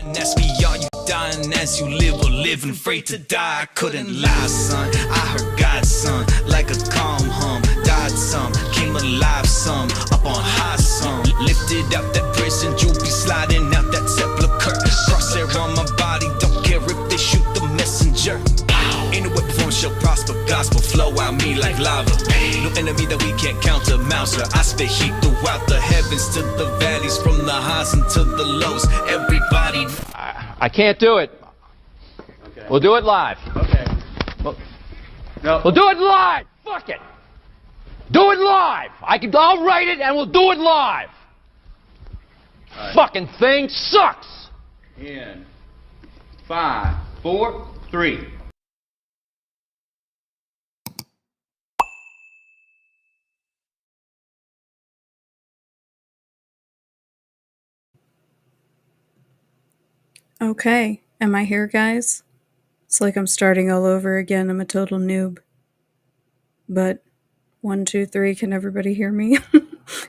And ask me, are you dying as you live or living free to die? I couldn't lie, son. I heard God's son, like a calm hum. Died some, came alive some, up on high some. Lifted out that prison, you'll be sliding out that sepulcher. Crosshair on my body, don't care if they shoot the messenger. Ain't no weapon shall prosper, gospel flow out me like lava. No enemy that we can't counter, Mouser. I spit heat throughout the heavens to the valleys, from the highs into the lows. Everybody, I can't do it. Okay. We'll do it live. Okay. No. We'll do it live. Fuck it. Do it live. I'll write it and we'll do it live. Right. Fucking thing sucks. In 5, 4, 3. Okay, am I here, guys? It's like I'm starting all over again. I'm a total noob. But 1, 2, 3, can everybody hear me?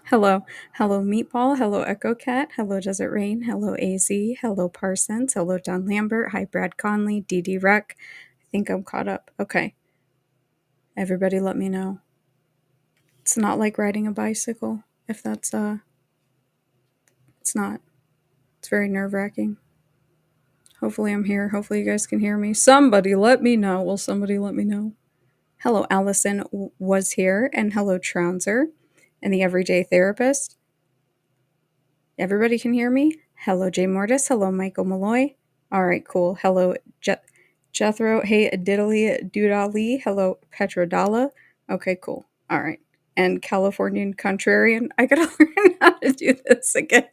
Hello. Hello, Meatball. Hello, Echo Cat. Hello, Desert Rain. Hello, AZ. Hello, Parsons. Hello, Don Lambert. Hi, Brad Conley. DD Rec. I think I'm caught up. Okay. Everybody let me know. It's not like riding a bicycle, if that's, it's not. It's very nerve-wracking. Hopefully I'm here. Hopefully you guys can hear me. Somebody let me know. Will somebody let me know? Hello, Allison was here. And hello, Trounser. And the Everyday Therapist. Everybody can hear me? Hello, Jay Mortis. Hello, Michael Malloy. All right, cool. Hello, Jethro. Hey, Diddly Doodali. Hello, Petrodala. Okay, cool. All right. And Californian Contrarian. I gotta learn how to do this again.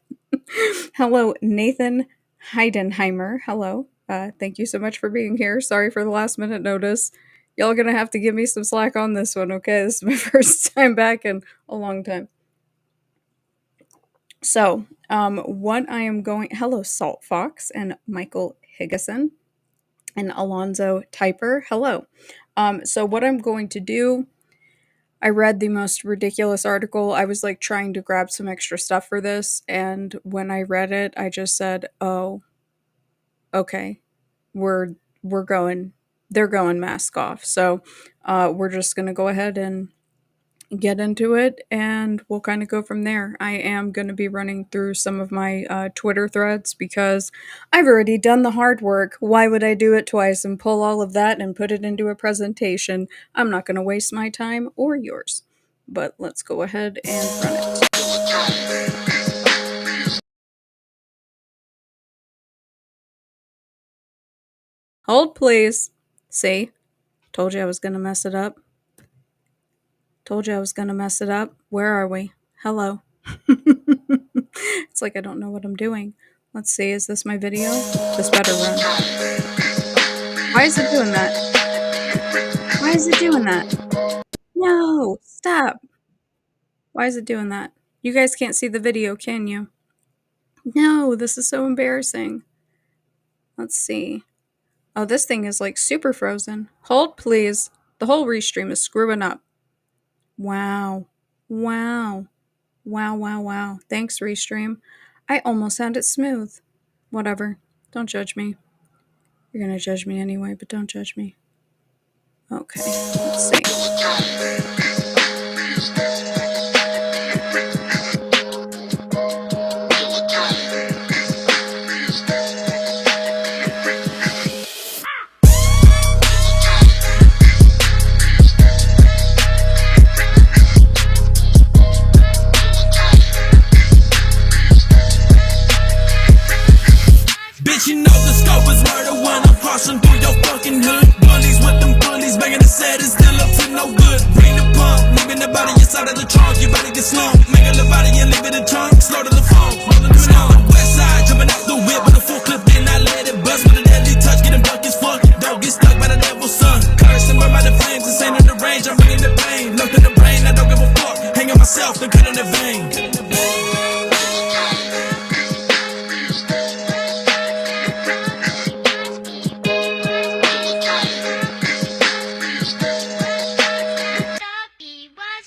Hello, Nathan Heidenheimer. Hello. Thank you so much for being here. Sorry for the last minute notice. Y'all gonna have to give me some slack on this one, okay? This is my first time back in a long time. So, what I am going... Hello, Salt Fox and Michael Higgison and Alonzo Typer. Hello. So what I'm going to do... I read the most ridiculous article. I was like trying to grab some extra stuff for this, and when I read it, I just said, "Oh, okay, they're going mask off." So, we're just gonna go ahead and get into it, and we'll kind of go from there. I am going to be running through some of my Twitter threads because I've already done the hard work. Why would I do it twice and pull all of that and put it into a presentation? I'm not going to waste my time or yours. But let's go ahead and run it. Hold, please. See? Told you I was going to mess it up. Told you I was going to mess it up. Where are we? Hello. It's like I don't know what I'm doing. Let's see. Is this my video? This better run. Why is it doing that? Why is it doing that? No! Stop! Why is it doing that? You guys can't see the video, can you? No, this is so embarrassing. Let's see. Oh, this thing is like super frozen. Hold, please. The whole restream is screwing up. Wow. Wow. Wow, wow, wow. Thanks, Restream. I almost had it smooth. Whatever. Don't judge me. You're gonna judge me anyway, but don't judge me. Okay, let's see. you know the scope is murder when I'm crossing through your fucking hood. Bullies with them bullies, making the set is still up to no good. Bring the pump, leaving the body inside of the trunk. You better get slumped, make a little body and leave it in trunk. Slow to the phone, rolling down the west side, jumping out the whip with a full clip, then I let it bust with a deadly touch. Getting buck as fuck, don't get stuck by the devil's son. Curse and burn by the flames, this ain't in the range, I'm bringing the pain. Looked in the brain, I don't give a fuck, hanging myself, then cut in the vein.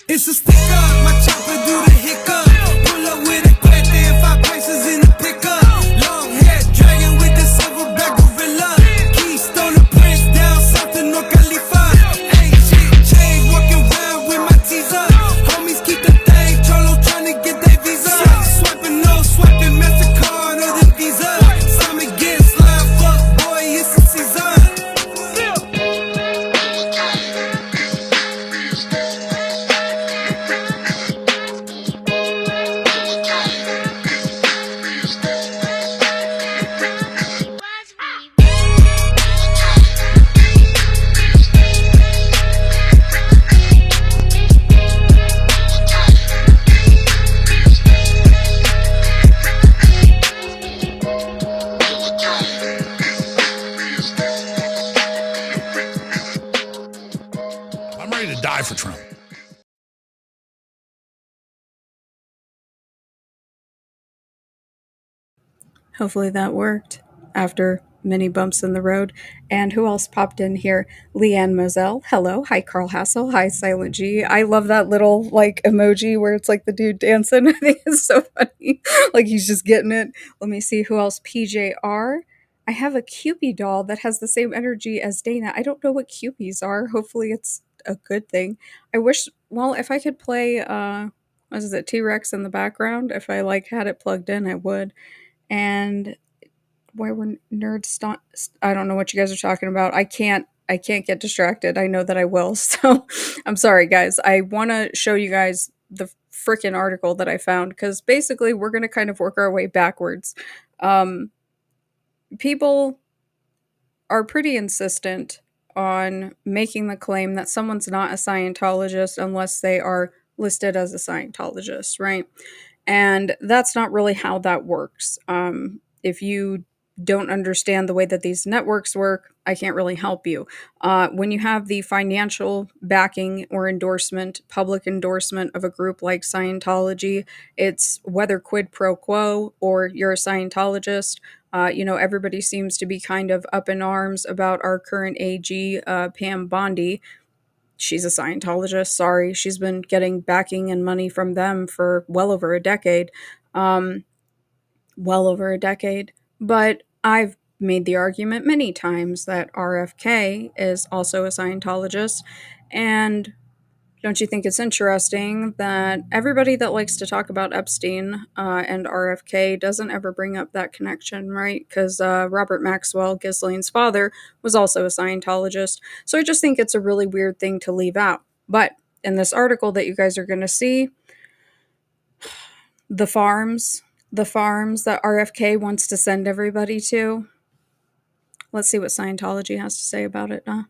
It's a stick up, my chopper do the hiccup. Pull up with a quick, then 5 places in the pickup. Long hair, dragging with Hopefully that worked after many bumps in the road. And who else popped in here? Leanne Moselle. Hello. Hi, Carl Hassel. Hi, Silent G. I love that little like emoji where it's like the dude dancing. I think it's so funny. Like he's just getting it. Let me see who else. PJR. I have a Cupid doll that has the same energy as Dana. I don't know what Cupies are. Hopefully it's a good thing. I wish, well, if I could play, what is it, T-Rex in the background, if I like had it plugged in, I would. And why were nerds I don't know what you guys are talking about. I can't get distracted. I know that I will. So I'm sorry guys. I want to show you guys the freaking article that I found because basically we're going to kind of work our way backwards. People are pretty insistent on making the claim that someone's not a Scientologist unless they are listed as a Scientologist, right? And that's not really how that works. If you don't understand the way that these networks work, I can't really help you. When you have the financial backing or endorsement, public endorsement of a group like Scientology, it's whether quid pro quo or you're a Scientologist. Everybody seems to be kind of up in arms about our current AG, Pam Bondi. She's a Scientologist. Sorry, she's been getting backing and money from them for well over a decade. Well over a decade. But I've made the argument many times that RFK is also a Scientologist. And don't you think it's interesting that everybody that likes to talk about Epstein and RFK doesn't ever bring up that connection, right? Because Robert Maxwell, Ghislaine's father, was also a Scientologist. So I just think it's a really weird thing to leave out. But in this article that you guys are going to see, the farms that RFK wants to send everybody to, let's see what Scientology has to say about it, huh?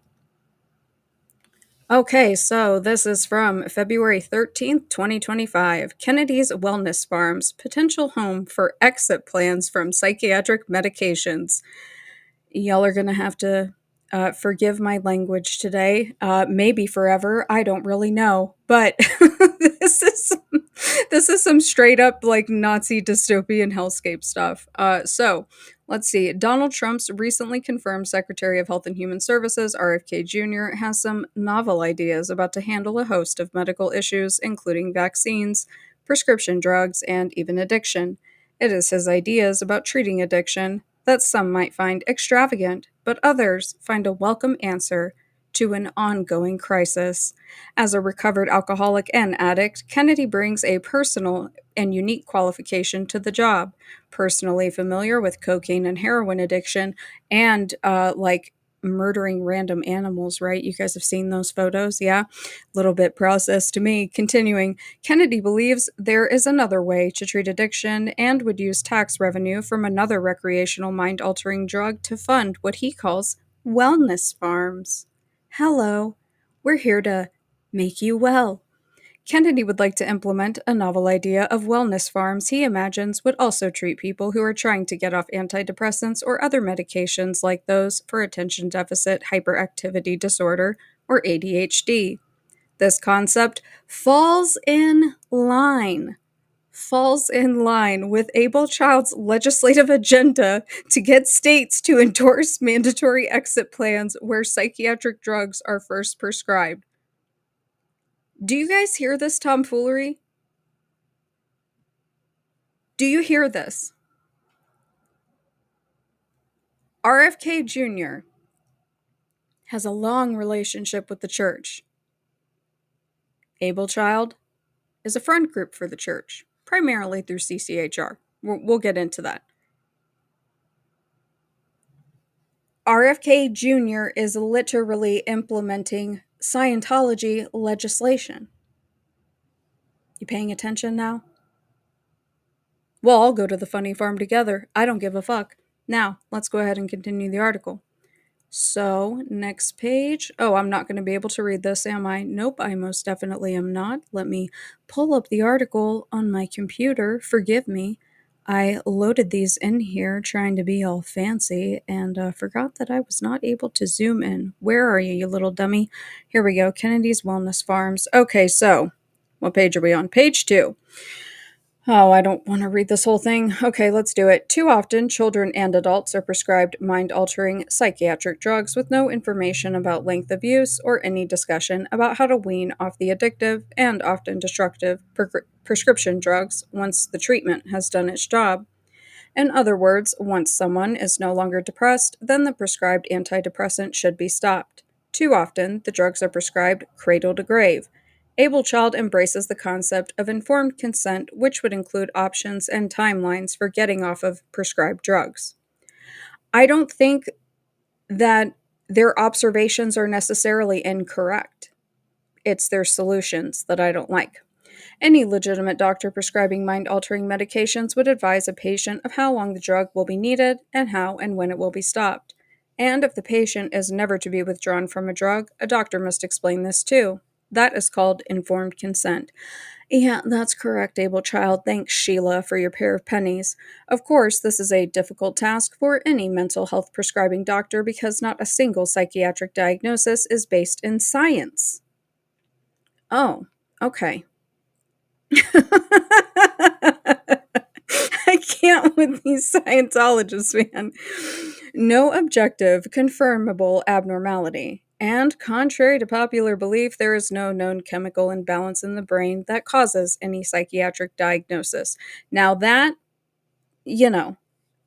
Okay, so this is from February 13th, 2025. Kennedy's Wellness Farms, potential home for exit plans from psychiatric medications. Y'all are going to have to forgive my language today. Maybe forever. I don't really know. But this is some straight up like Nazi dystopian hellscape stuff. So let's see. Donald Trump's recently confirmed Secretary of Health and Human Services, RFK Jr., has some novel ideas about to handle a host of medical issues, including vaccines, prescription drugs, and even addiction. It is his ideas about treating addiction that some might find extravagant, but others find a welcome answer to an ongoing crisis. As a recovered alcoholic and addict, Kennedy brings a personal and unique qualification to the job. Personally familiar with cocaine and heroin addiction and like murdering random animals, right? You guys have seen those photos, yeah? A little bit processed to me. Continuing, Kennedy believes there is another way to treat addiction and would use tax revenue from another recreational mind-altering drug to fund what he calls wellness farms. Hello, we're here to make you well. Kennedy would like to implement a novel idea of wellness farms he imagines would also treat people who are trying to get off antidepressants or other medications like those for attention deficit hyperactivity disorder or ADHD. This concept falls in line with Abel Child's legislative agenda to get states to endorse mandatory exit plans where psychiatric drugs are first prescribed. Do you guys hear this tomfoolery? Do you hear this? RFK Jr. has a long relationship with the church. Abel Child is a friend group for the church, primarily through CCHR. We'll get into that. RFK Jr. is literally implementing Scientology legislation. You paying attention now? Well, I'll go to the funny farm together. I don't give a fuck. Now, let's go ahead and continue the article. So, next page. Oh, I'm not going to be able to read this, am I? Nope, I most definitely am not. Let me pull up the article on my computer. Forgive me. I loaded these in here trying to be all fancy and forgot that I was not able to zoom in. Where are you, you little dummy? Here we go. Kennedy's Wellness Farms. Okay, so what page are we on? Page 2. Oh, I don't want to read this whole thing. Okay, let's do it. Too often, children and adults are prescribed mind altering psychiatric drugs with no information about length of use or any discussion about how to wean off the addictive and often destructive prescription drugs once the treatment has done its job. In other words, once someone is no longer depressed, then the prescribed antidepressant should be stopped. Too often, the drugs are prescribed cradle to grave. Able Child embraces the concept of informed consent, which would include options and timelines for getting off of prescribed drugs. I don't think that their observations are necessarily incorrect. It's their solutions that I don't like. Any legitimate doctor prescribing mind altering medications would advise a patient of how long the drug will be needed and how and when it will be stopped. And if the patient is never to be withdrawn from a drug, a doctor must explain this too. That is called informed consent. Yeah, that's correct, Able Child. Thanks, Sheila, for your pair of pennies. Of course, this is a difficult task for any mental health prescribing doctor because not a single psychiatric diagnosis is based in science. Oh, okay. I can't with these Scientologists, man. No objective, confirmable abnormality. And contrary to popular belief, there is no known chemical imbalance in the brain that causes any psychiatric diagnosis. Now, that, you know,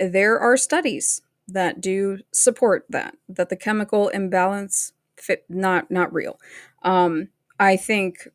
there are studies that do support that the chemical imbalance not real. I think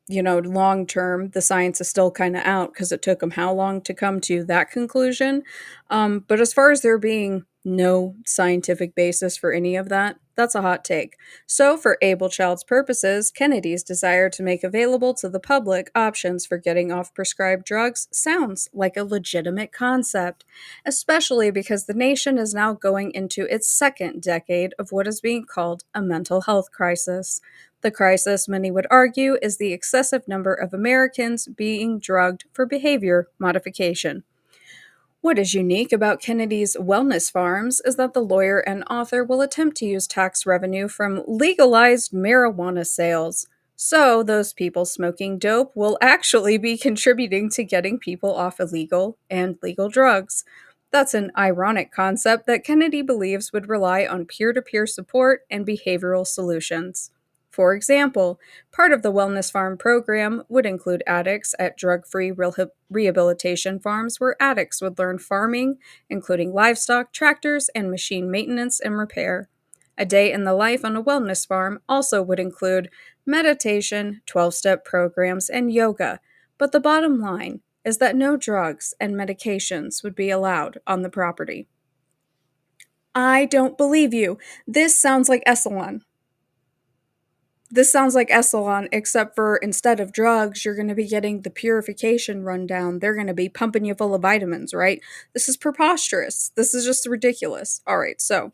long term, the science is still kind of out because it took them how long to come to that conclusion. But as far as there being no scientific basis for any of that, that's a hot take. So, for Able Child's purposes, Kennedy's desire to make available to the public options for getting off prescribed drugs sounds like a legitimate concept, especially because the nation is now going into its second decade of what is being called a mental health crisis. The crisis, many would argue, is the excessive number of Americans being drugged for behavior modification. What is unique about Kennedy's wellness farms is that the lawyer and author will attempt to use tax revenue from legalized marijuana sales. So, those people smoking dope will actually be contributing to getting people off illegal and legal drugs. That's an ironic concept that Kennedy believes would rely on peer to peer support and behavioral solutions. For example, part of the Wellness Farm program would include addicts at drug free rehabilitation farms where addicts would learn farming, including livestock, tractors, and machine maintenance and repair. A day in the life on a wellness farm also would include meditation, 12-step programs, and yoga. But the bottom line is that no drugs and medications would be allowed on the property. I don't believe you. This sounds like Esalen. This sounds like Esalen, except for instead of drugs, you're going to be getting the purification rundown. They're going to be pumping you full of vitamins, right? This is preposterous. This is just ridiculous. All right, so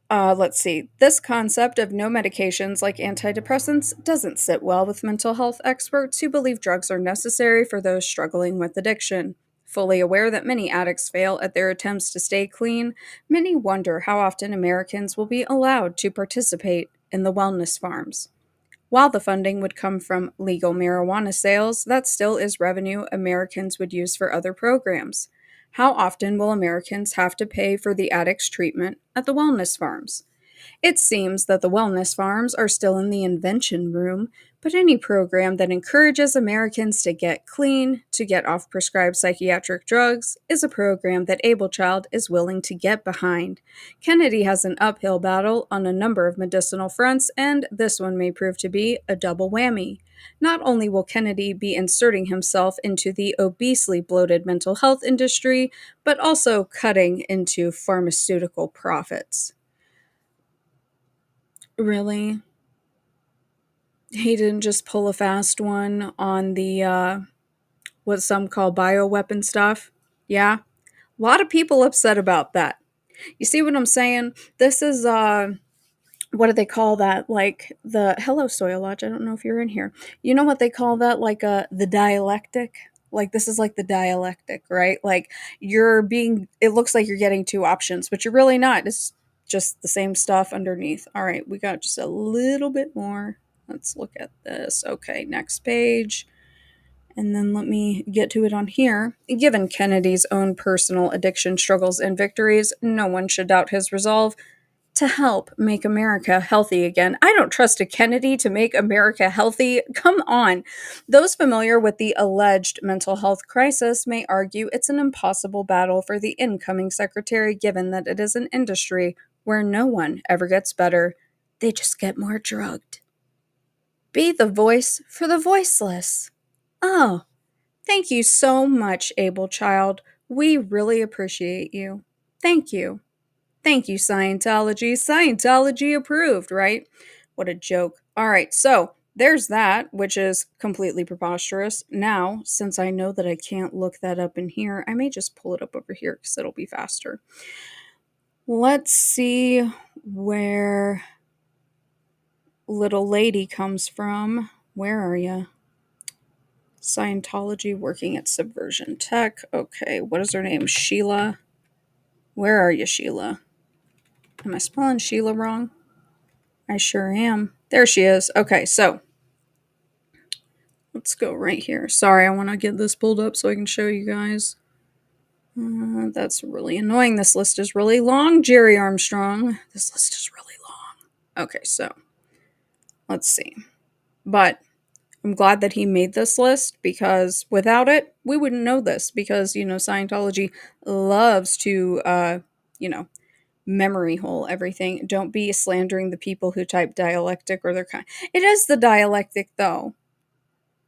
let's see. This concept of no medications like antidepressants doesn't sit well with mental health experts who believe drugs are necessary for those struggling with addiction. Fully aware that many addicts fail at their attempts to stay clean, many wonder how often Americans will be allowed to participate in the wellness farms. While the funding would come from legal marijuana sales, that still is revenue Americans would use for other programs. How often will Americans have to pay for the addict's treatment at the wellness farms? It seems that the wellness farms are still in the invention room, but any program that encourages Americans to get clean, to get off prescribed psychiatric drugs, is a program that Able Child is willing to get behind. Kennedy has an uphill battle on a number of medicinal fronts, and this one may prove to be a double whammy. Not only will Kennedy be inserting himself into the obesely bloated mental health industry, but also cutting into pharmaceutical profits. Really? He didn't just pull a fast one on the, what some call bioweapon stuff? Yeah? A lot of people upset about that. You see what I'm saying? This is, what do they call that? Like the, hello, Soil Lodge, I don't know if you're in here. You know what they call that? Like the dialectic? Like this is like the dialectic, right? Like it looks like you're getting two options, but you're really not. It's just the same stuff underneath. All right, we got just a little bit more. Let's look at this. Okay, next page. And then let me get to it on here. Given Kennedy's own personal addiction struggles and victories, no one should doubt his resolve to help make America healthy again. I don't trust a Kennedy to make America healthy. Come on. Those familiar with the alleged mental health crisis may argue it's an impossible battle for the incoming secretary, given that it is an industry where no one ever gets better. They just get more drugged. Be the voice for the voiceless. Oh, thank you so much, Able Child. We really appreciate you. Thank you. Thank you, Scientology. Scientology approved, right? What a joke. All right, so there's that, which is completely preposterous. Now, since I know that I can't look that up in here, I may just pull it up over here because it'll be faster. Let's see where little lady comes from. Where are you? Scientology working at Subversion Tech. Okay, what is her name? Sheila. Where are you, Sheila? Am I spelling Sheila wrong? I sure am. There she is. Okay, so let's go right here. Sorry, I want to get this pulled up so I can show you guys. That's really annoying. This list is really long, Jerry Armstrong. This list is really long. Okay, so let's see. But I'm glad that he made this list because without it, we wouldn't know this because, Scientology loves to, memory hole everything. Don't be slandering the people who type dialectic or their kind. It is the dialectic, though.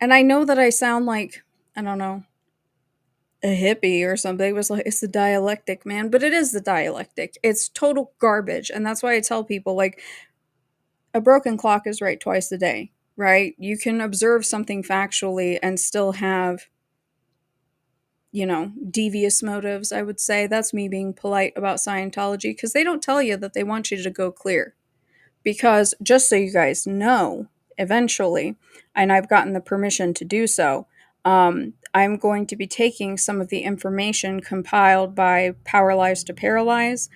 And I know that I sound like, I don't know, a hippie or something. It was like, it's the dialectic, man. But it is the dialectic. It's total garbage. And that's why I tell people, like, a broken clock is right twice a day, right? You can observe something factually and still have, devious motives, I would say. That's me being polite about Scientology because they don't tell you that they want you to go clear. Because just so you guys know, eventually, and I've gotten the permission to do so, I'm going to be taking some of the information compiled by Powerlize to Paralyze,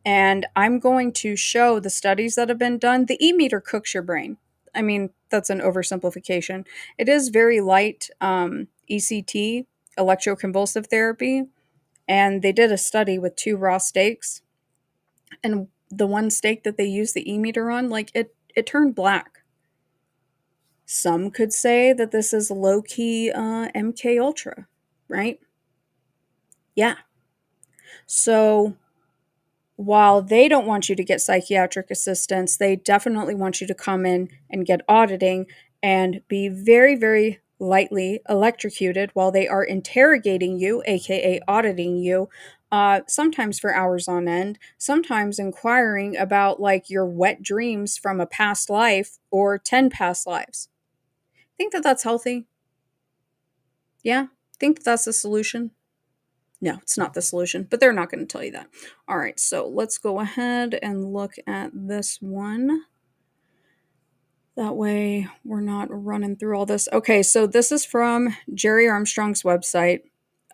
and I'm going to show the studies that have been done. The e-meter cooks your brain. I mean, that's an oversimplification. It is very light ECT, electroconvulsive therapy, and they did a study with 2 raw steaks, and the one steak that they used the e-meter on, like it turned black. Some could say that this is low-key MK Ultra, right? Yeah. So while they don't want you to get psychiatric assistance, they definitely want you to come in and get auditing and be very, very lightly electrocuted while they are interrogating you, aka auditing you, sometimes for hours on end, sometimes inquiring about like your wet dreams from a past life or 10 past lives. Think that that's healthy? Yeah? Think that that's the solution? No, it's not the solution, but they're not going to tell you that. All right, so let's go ahead and look at this one. That way we're not running through all this. Okay, so this is from Jerry Armstrong's website.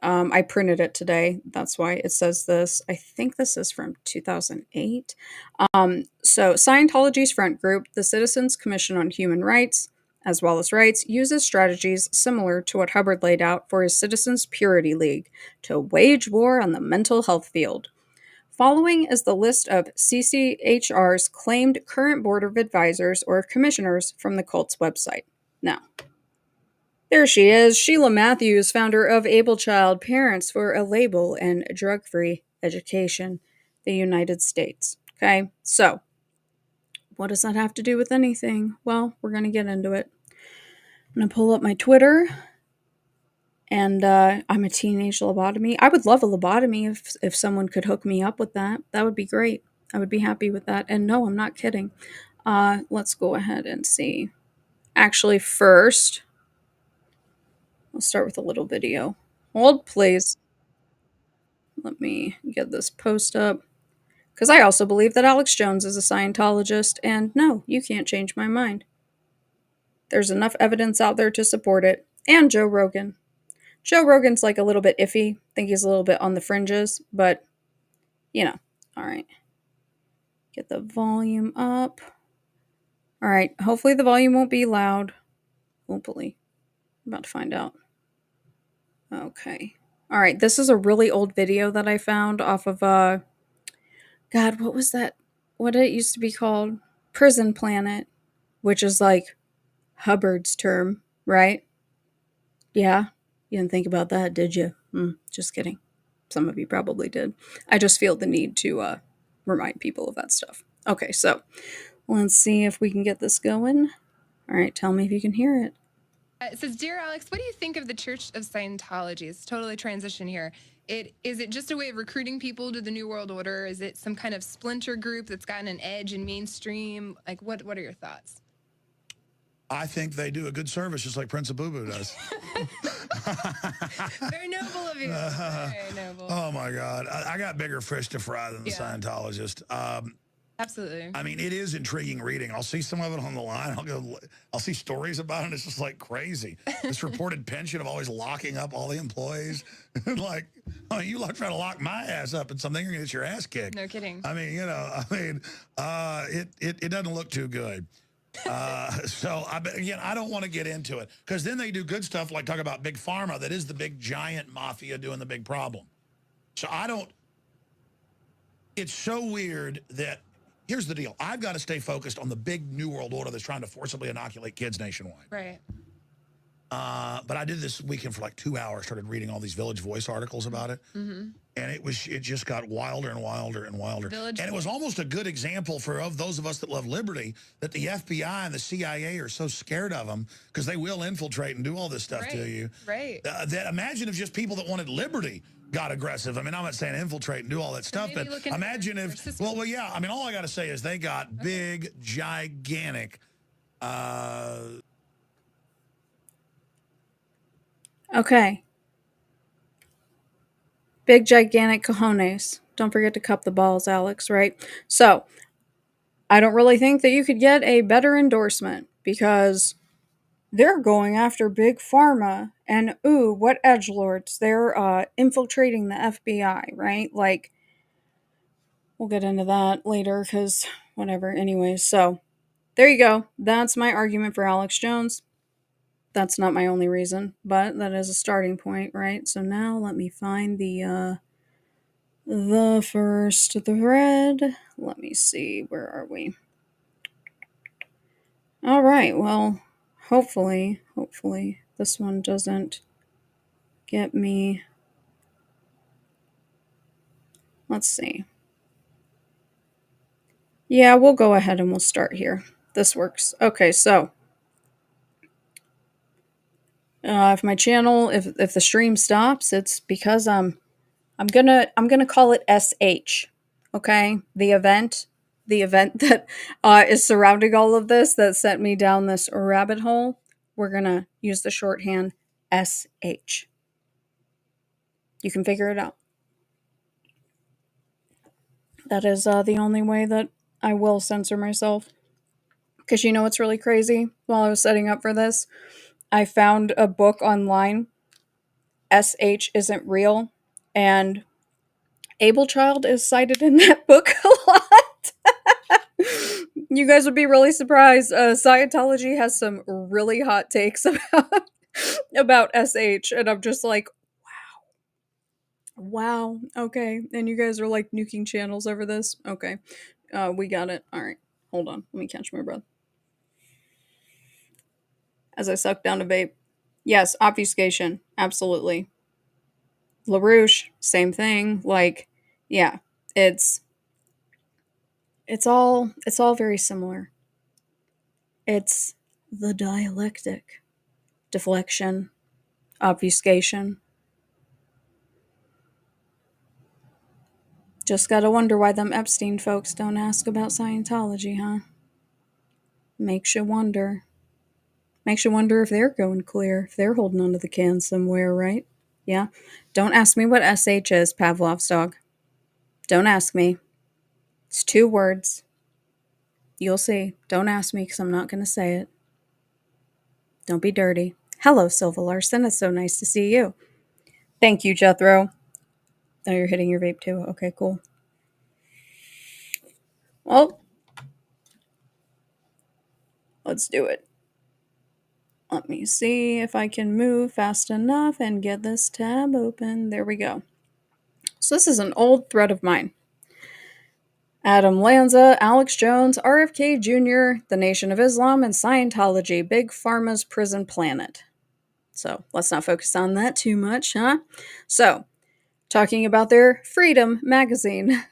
I printed it today. That's why it says this. I think this is from 2008. So Scientology's front group, the Citizens Commission on Human Rights, as well as rights, uses strategies similar to what Hubbard laid out for his Citizens Purity League to wage war on the mental health field. Following is the list of CCHR's claimed current board of advisors or commissioners from the cult's website. Now, there she is, Sheila Matthews, founder of Able Child Parents for a Label and Drug-Free Education, the United States. Okay, so what does that have to do with anything? Well, we're going to get into it. I'm going to pull up my Twitter, and I'm a teenage lobotomy. I would love a lobotomy if someone could hook me up with that. That would be great. I would be happy with that. And no, I'm not kidding. Let's go ahead and see. Actually, first, I'll start with a little video. Hold, please. Let me get this post up. Because I also believe that Alex Jones is a Scientologist, and no, you can't change my mind. There's enough evidence out there to support it. And Joe Rogan. Joe Rogan's like a little bit iffy. I think he's a little bit on the fringes, but, All right. Get the volume up. All right. Hopefully the volume won't be loud. Hopefully. I'm about to find out. Okay. All right. This is a really old video that I found off of, God, what was that? What it used to be called? Prison Planet, which is like Hubbard's term, right? Yeah. You didn't think about that, did you? Just kidding. Some of you probably did. I just feel the need to remind people of that stuff. Okay, so let's see if we can get this going. All right, tell me if you can hear it. It says, "Dear Alex, what do you think of the Church of Scientology?" It's totally transition here. Is it just a way of recruiting people to the New World Order? Is it some kind of splinter group that's gotten an edge in mainstream? Like, what are your thoughts? I think they do a good service, just like Prince of Boo Boo does. Very noble of you. Very noble. Oh my God, I got bigger fish to fry than the Scientologist. Absolutely. I mean, it is intriguing reading. I'll see some of it on the line. I'll see stories about it. It's just like crazy. This reported pension of always locking up all the employees. Like, oh, you try to lock my ass up in something, you're gonna get your ass kicked. No kidding. I mean, it doesn't look too good. So again, I don't want to get into it because then they do good stuff like talk about big pharma. That is the big giant mafia doing the big problem. So it's so weird that here's the deal. I've got to stay focused on the big New World Order that's trying to forcibly inoculate kids nationwide. Right. But I did this weekend for like 2 hours, started reading all these Village Voice articles about it. Mm-hmm. And it just got wilder and wilder and wilder. And it was almost a good example of those of us that love liberty, that the FBI and the CIA are so scared of them because they will infiltrate and do all this stuff to you. Right. That imagine if just people that wanted liberty got aggressive. I mean, I'm not saying infiltrate and do all that stuff, but imagine if, well, yeah, I mean, all I got to say is they got big, gigantic, Okay. Big, gigantic cojones. Don't forget to cup the balls, Alex, right? So, I don't really think that you could get a better endorsement because they're going after big pharma and ooh, what edgelords. They're infiltrating the FBI, right? Like, we'll get into that later because whatever. Anyways, so there you go. That's my argument for Alex Jones. That's not my only reason, but that is a starting point, right? So now let me find the first thread. Let me see, where are we? All right, well, hopefully this one doesn't get me. Let's see. Yeah, we'll go ahead and we'll start here. This works. Okay, so if my channel, if the stream stops, it's because I'm gonna call it SH. Okay, the event that is surrounding all of this that sent me down this rabbit hole. We're gonna use the shorthand SH. You can figure it out. That is the only way that I will censor myself. Because you know what's really crazy? While I was setting up for this, I found a book online, SH Isn't Real, and Abel Child is cited in that book a lot. You guys would be really surprised. Scientology has some really hot takes about SH, and I'm just like, wow, okay. And you guys are like nuking channels over this? Okay, we got it. All right, hold on. Let me catch my breath. As I suck down a vape. Yes, obfuscation. Absolutely. LaRouche, same thing. Like, yeah, it's all very similar. It's the dialectic. Deflection, obfuscation. Just gotta wonder why them Epstein folks don't ask about Scientology, huh? Makes you wonder. Makes you wonder if they're going clear, if they're holding onto the can somewhere, right? Yeah? Don't ask me what SH is, Pavlov's dog. Don't ask me. It's 2 words. You'll see. Don't ask me because I'm not going to say it. Don't be dirty. Hello, Silva Larson. It's so nice to see you. Thank you, Jethro. Oh, you're hitting your vape too. Okay, cool. Well, let's do it. Let me see if I can move fast enough and get this tab open. There we go. So this is an old thread of mine. Adam Lanza, Alex Jones, RFK Jr., the Nation of Islam, and Scientology, Big Pharma's prison planet. So let's not focus on that too much, huh? So, talking about their Freedom magazine.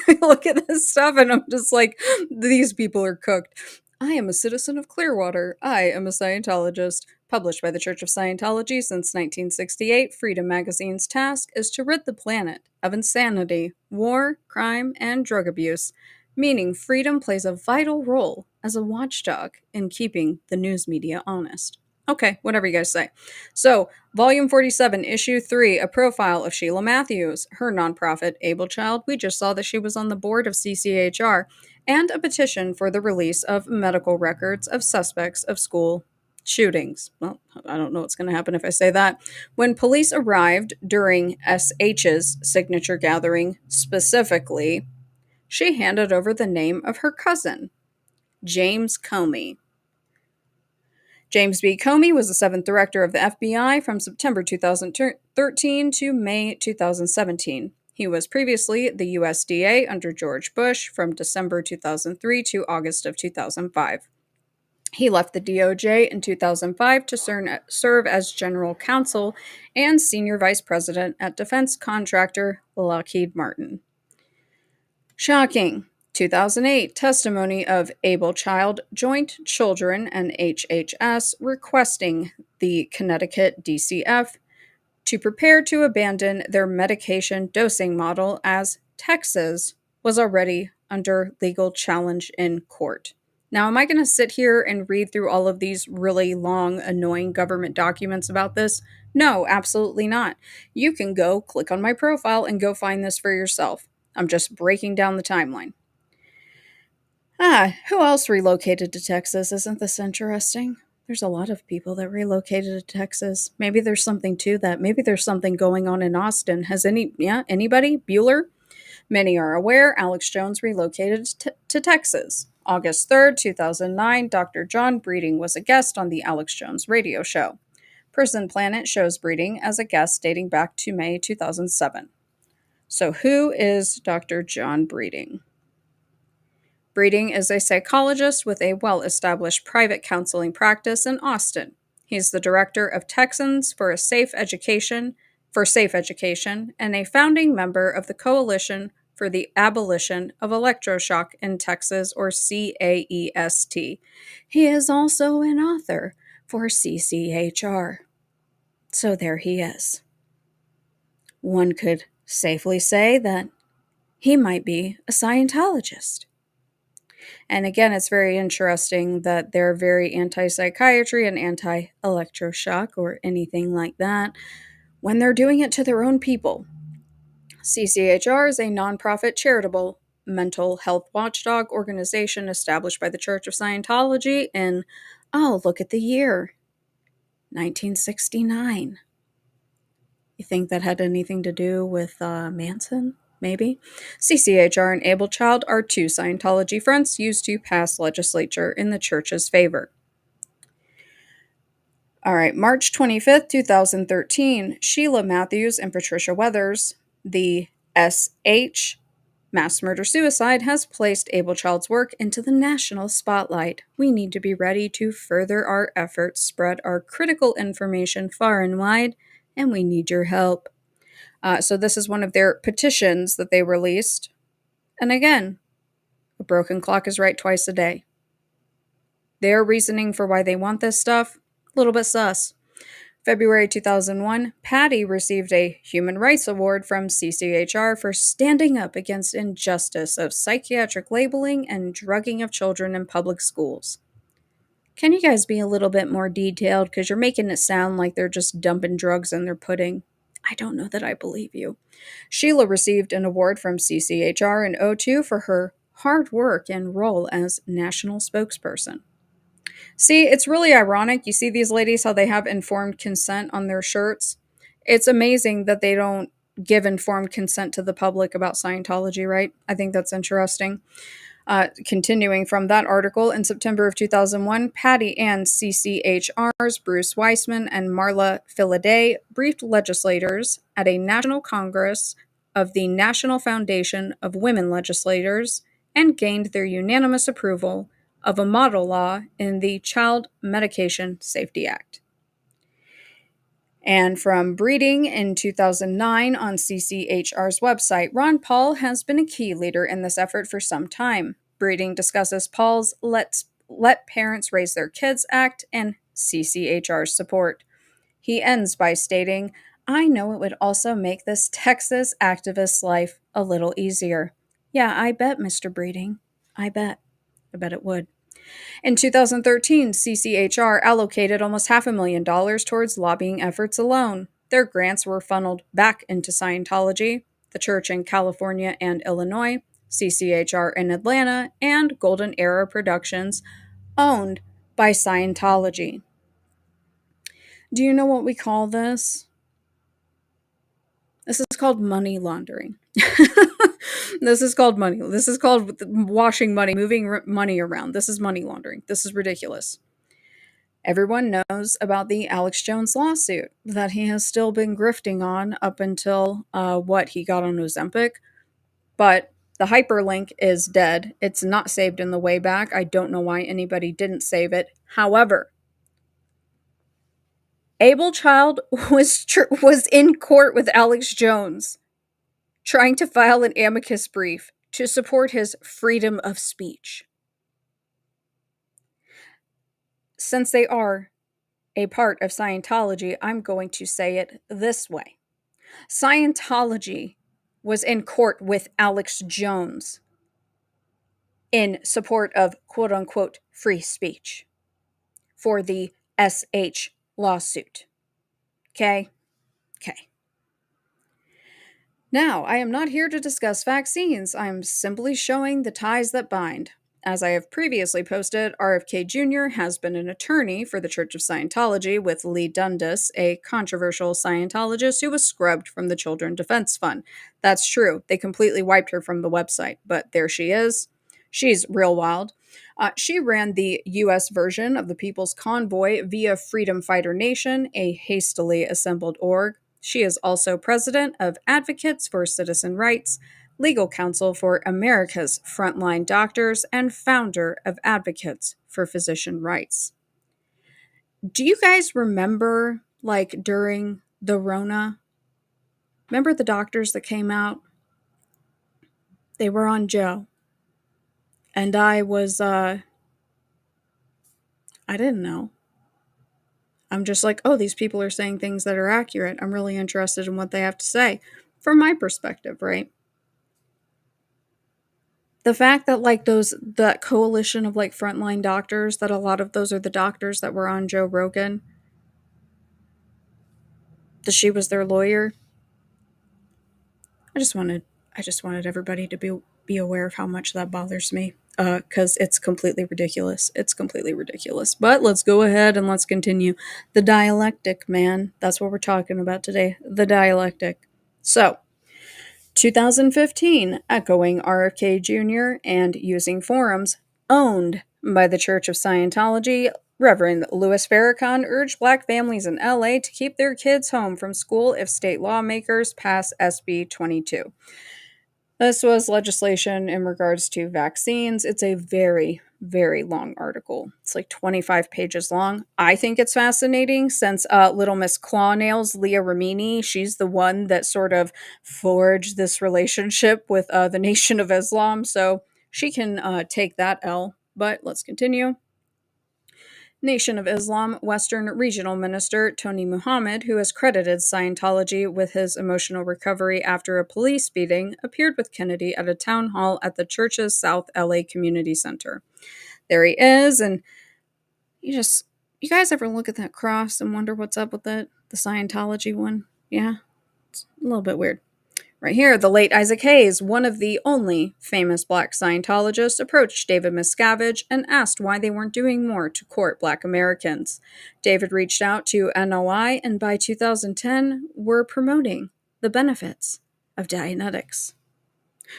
I look at this stuff and I'm just like, these people are cooked. I am a citizen of Clearwater. I am a Scientologist. Published by the Church of Scientology since 1968, Freedom magazine's task is to rid the planet of insanity, war, crime, and drug abuse, meaning Freedom plays a vital role as a watchdog in keeping the news media honest. Okay, whatever you guys say. So, Volume 47, Issue 3, a profile of Sheila Matthews, her nonprofit, Able Child. We just saw that she was on the board of CCHR, and a petition for the release of medical records of suspects of school shootings. Well, I don't know what's going to happen if I say that. When police arrived during SH's signature gathering, specifically, she handed over the name of her cousin, James Comey. James B. Comey was the 7th director of the FBI from September 2013 to May 2017. He was previously the USDA under George Bush from December 2003 to August of 2005. He left the DOJ in 2005 to serve as general counsel and senior vice president at defense contractor Lockheed Martin. Shocking. 2008 testimony of Able Child Joint Children and HHS requesting the Connecticut DCF to prepare to abandon their medication dosing model as Texas was already under legal challenge in court. Now, am I going to sit here and read through all of these really long, annoying government documents about this? No, absolutely not. You can go click on my profile and go find this for yourself. I'm just breaking down the timeline. Who else relocated to Texas? Isn't this interesting? There's a lot of people that relocated to Texas. Maybe there's something to that. Maybe there's something going on in Austin. Anybody? Bueller? Many are aware Alex Jones relocated to Texas. August 3rd, 2009, Dr. John Breeding was a guest on the Alex Jones radio show. Prison Planet shows Breeding as a guest dating back to May 2007. So who is Dr. John Breeding? Breeding is a psychologist with a well-established private counseling practice in Austin. He's the director of Texans for Safe Education, and a founding member of the Coalition for the Abolition of Electroshock in Texas, or CAEST. He is also an author for CCHR. So there he is. One could safely say that he might be a Scientologist. And again, it's very interesting that they're very anti-psychiatry and anti-electroshock or anything like that when they're doing it to their own people. CCHR is a nonprofit charitable mental health watchdog organization established by the Church of Scientology in, look at the year, 1969. You think that had anything to do with Manson? Maybe. CCHR and Able Child are two Scientology fronts used to pass legislature in the church's favor. All right, March 25th, 2013, Sheila Matthews and Patricia Weathers, the SH mass murder-suicide, has placed Able Child's work into the national spotlight. We need to be ready to further our efforts, spread our critical information far and wide, and we need your help. So this is one of their petitions that they released. And again, a broken clock is right twice a day. Their reasoning for why they want this stuff, a little bit sus. February 2001, Patty received a Human Rights Award from CCHR for standing up against injustice of psychiatric labeling and drugging of children in public schools. Can you guys be a little bit more detailed? Because you're making it sound like they're just dumping drugs in their pudding. I don't know that I believe you. Sheila received an award from CCHR in 2002 for her hard work and role as national spokesperson. See, it's really ironic. You see these ladies, how they have informed consent on their shirts. It's amazing that they don't give informed consent to the public about Scientology, right? I think that's interesting. Continuing from that article, in September of 2001, Patty Ann CCHR's Bruce Weissman and Marla Philaday briefed legislators at a national congress of the National Foundation of Women Legislators and gained their unanimous approval of a model law in the Child Medication Safety Act. And from Breeding in 2009 on CCHR's website, Ron Paul has been a key leader in this effort for some time. Breeding discusses Paul's Let Parents Raise Their Kids Act and CCHR's support. He ends by stating, I know it would also make this Texas activist's life a little easier. Yeah, I bet, Mr. Breeding. I bet. I bet it would. In 2013, CCHR allocated almost $500,000 towards lobbying efforts alone. Their grants were funneled back into Scientology, the church in California and Illinois, CCHR in Atlanta, and Golden Era Productions, owned by Scientology. Do you know what we call this? This is called money laundering. This is called money. This is called washing money, moving money around. This is money laundering. This is ridiculous. Everyone knows about the Alex Jones lawsuit that he has still been grifting on up until what he got on Ozempic. But the hyperlink is dead. It's not saved in the Wayback. I don't know why anybody didn't save it. However, Abel Child was in court with Alex Jones trying to file an amicus brief to support his freedom of speech. Since they are a part of Scientology, I'm going to say it this way. Scientology was in court with Alex Jones in support of quote-unquote free speech for the SH lawsuit. Okay? Okay. Now, I am not here to discuss vaccines. I'm simply showing the ties that bind. As I have previously posted, RFK Jr. has been an attorney for the Church of Scientology with Lee Dundas, a controversial Scientologist who was scrubbed from the Children's Defense Fund. That's true. They completely wiped her from the website, but there she is. She's real wild. She ran the U.S. version of the People's Convoy via Freedom Fighter Nation, a hastily assembled org. She is also president of Advocates for Citizen Rights, legal counsel for America's Frontline Doctors, and founder of Advocates for Physician Rights. Do you guys remember, like, during the Rona? Remember the doctors that came out? They were on Joe. And I was, I didn't know. I'm just like, oh, these people are saying things that are accurate. I'm really interested in what they have to say from my perspective, right? The fact that like that coalition of like frontline doctors, that a lot of those are the doctors that were on Joe Rogan, that she was their lawyer. I just wanted everybody to be aware of how much that bothers me. Because it's completely ridiculous. It's completely ridiculous. But let's go ahead and let's continue. The dialectic, man. That's what we're talking about today. The dialectic. So, 2015, echoing RFK Jr. and using forums owned by the Church of Scientology, Reverend Louis Farrakhan urged black families in LA to keep their kids home from school if state lawmakers pass SB 22. This was legislation in regards to vaccines. It's a very, very long article. It's like 25 pages long. I think it's fascinating since Little Miss Claw Nails, Leah Remini, she's the one that sort of forged this relationship with the Nation of Islam. So she can take that L. But let's continue. Nation of Islam Western Regional Minister Tony Muhammad, who has credited Scientology with his emotional recovery after a police beating, appeared with Kennedy at a town hall at the church's South LA Community Center. There he is, and you guys ever look at that cross and wonder what's up with it? The Scientology one? Yeah, it's a little bit weird. Right here, the late Isaac Hayes, one of the only famous black Scientologists, approached David Miscavige and asked why they weren't doing more to court black Americans. David reached out to NOI and by 2010 were promoting the benefits of Dianetics.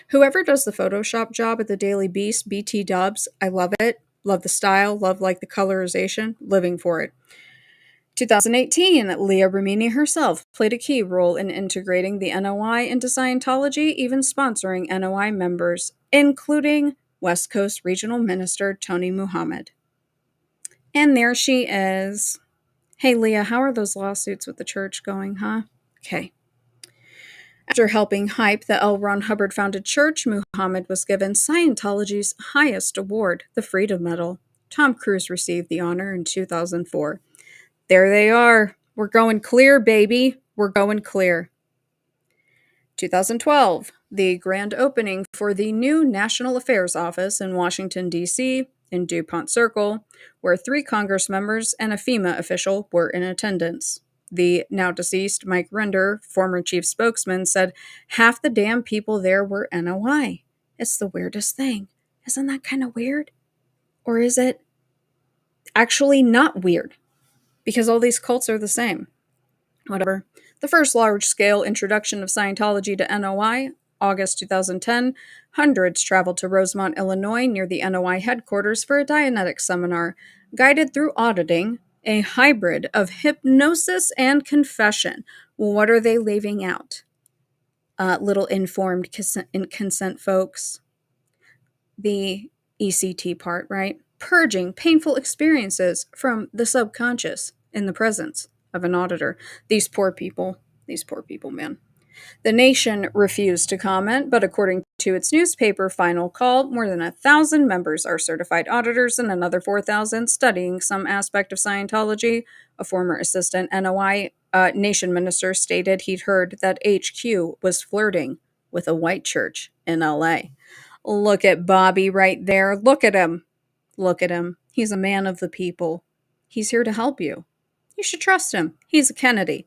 Whoever does the Photoshop job at the Daily Beast, BT dubs, I love it. Love the style, love like the colorization, living for it. 2018, Leah Remini herself played a key role in integrating the NOI into Scientology, even sponsoring NOI members, including West Coast Regional Minister Tony Muhammad. And there she is. Hey, Leah, how are those lawsuits with the church going, huh? Okay. After helping hype the L. Ron Hubbard founded church, Muhammad was given Scientology's highest award, the Freedom Medal. Tom Cruise received the honor in 2004. There they are. We're going clear, baby. We're going clear. 2012, the grand opening for the new National Affairs Office in Washington, D.C., in DuPont Circle, where 3 Congress members and a FEMA official were in attendance. The now deceased Mike Render, former chief spokesman, said half the damn people there were NOI. It's the weirdest thing. Isn't that kind of weird? Or is it actually not weird? Because all these cults are the same. Whatever. The first large-scale introduction of Scientology to NOI, August 2010, hundreds traveled to Rosemont, Illinois, near the NOI headquarters for a Dianetics seminar, guided through auditing, a hybrid of hypnosis and confession. What are they leaving out? Little informed consent, folks. The ECT part, right? Purging painful experiences from the subconscious in the presence of an auditor. These poor people, man. The Nation refused to comment, but according to its newspaper Final Call, more than 1,000 members are certified auditors and another 4,000 studying some aspect of Scientology. A former assistant NOI Nation minister stated he'd heard that HQ was flirting with a white church in LA. Look at Bobby right there. Look at him. Look at him. He's a man of the people. He's here to help you. You should trust him. He's a Kennedy.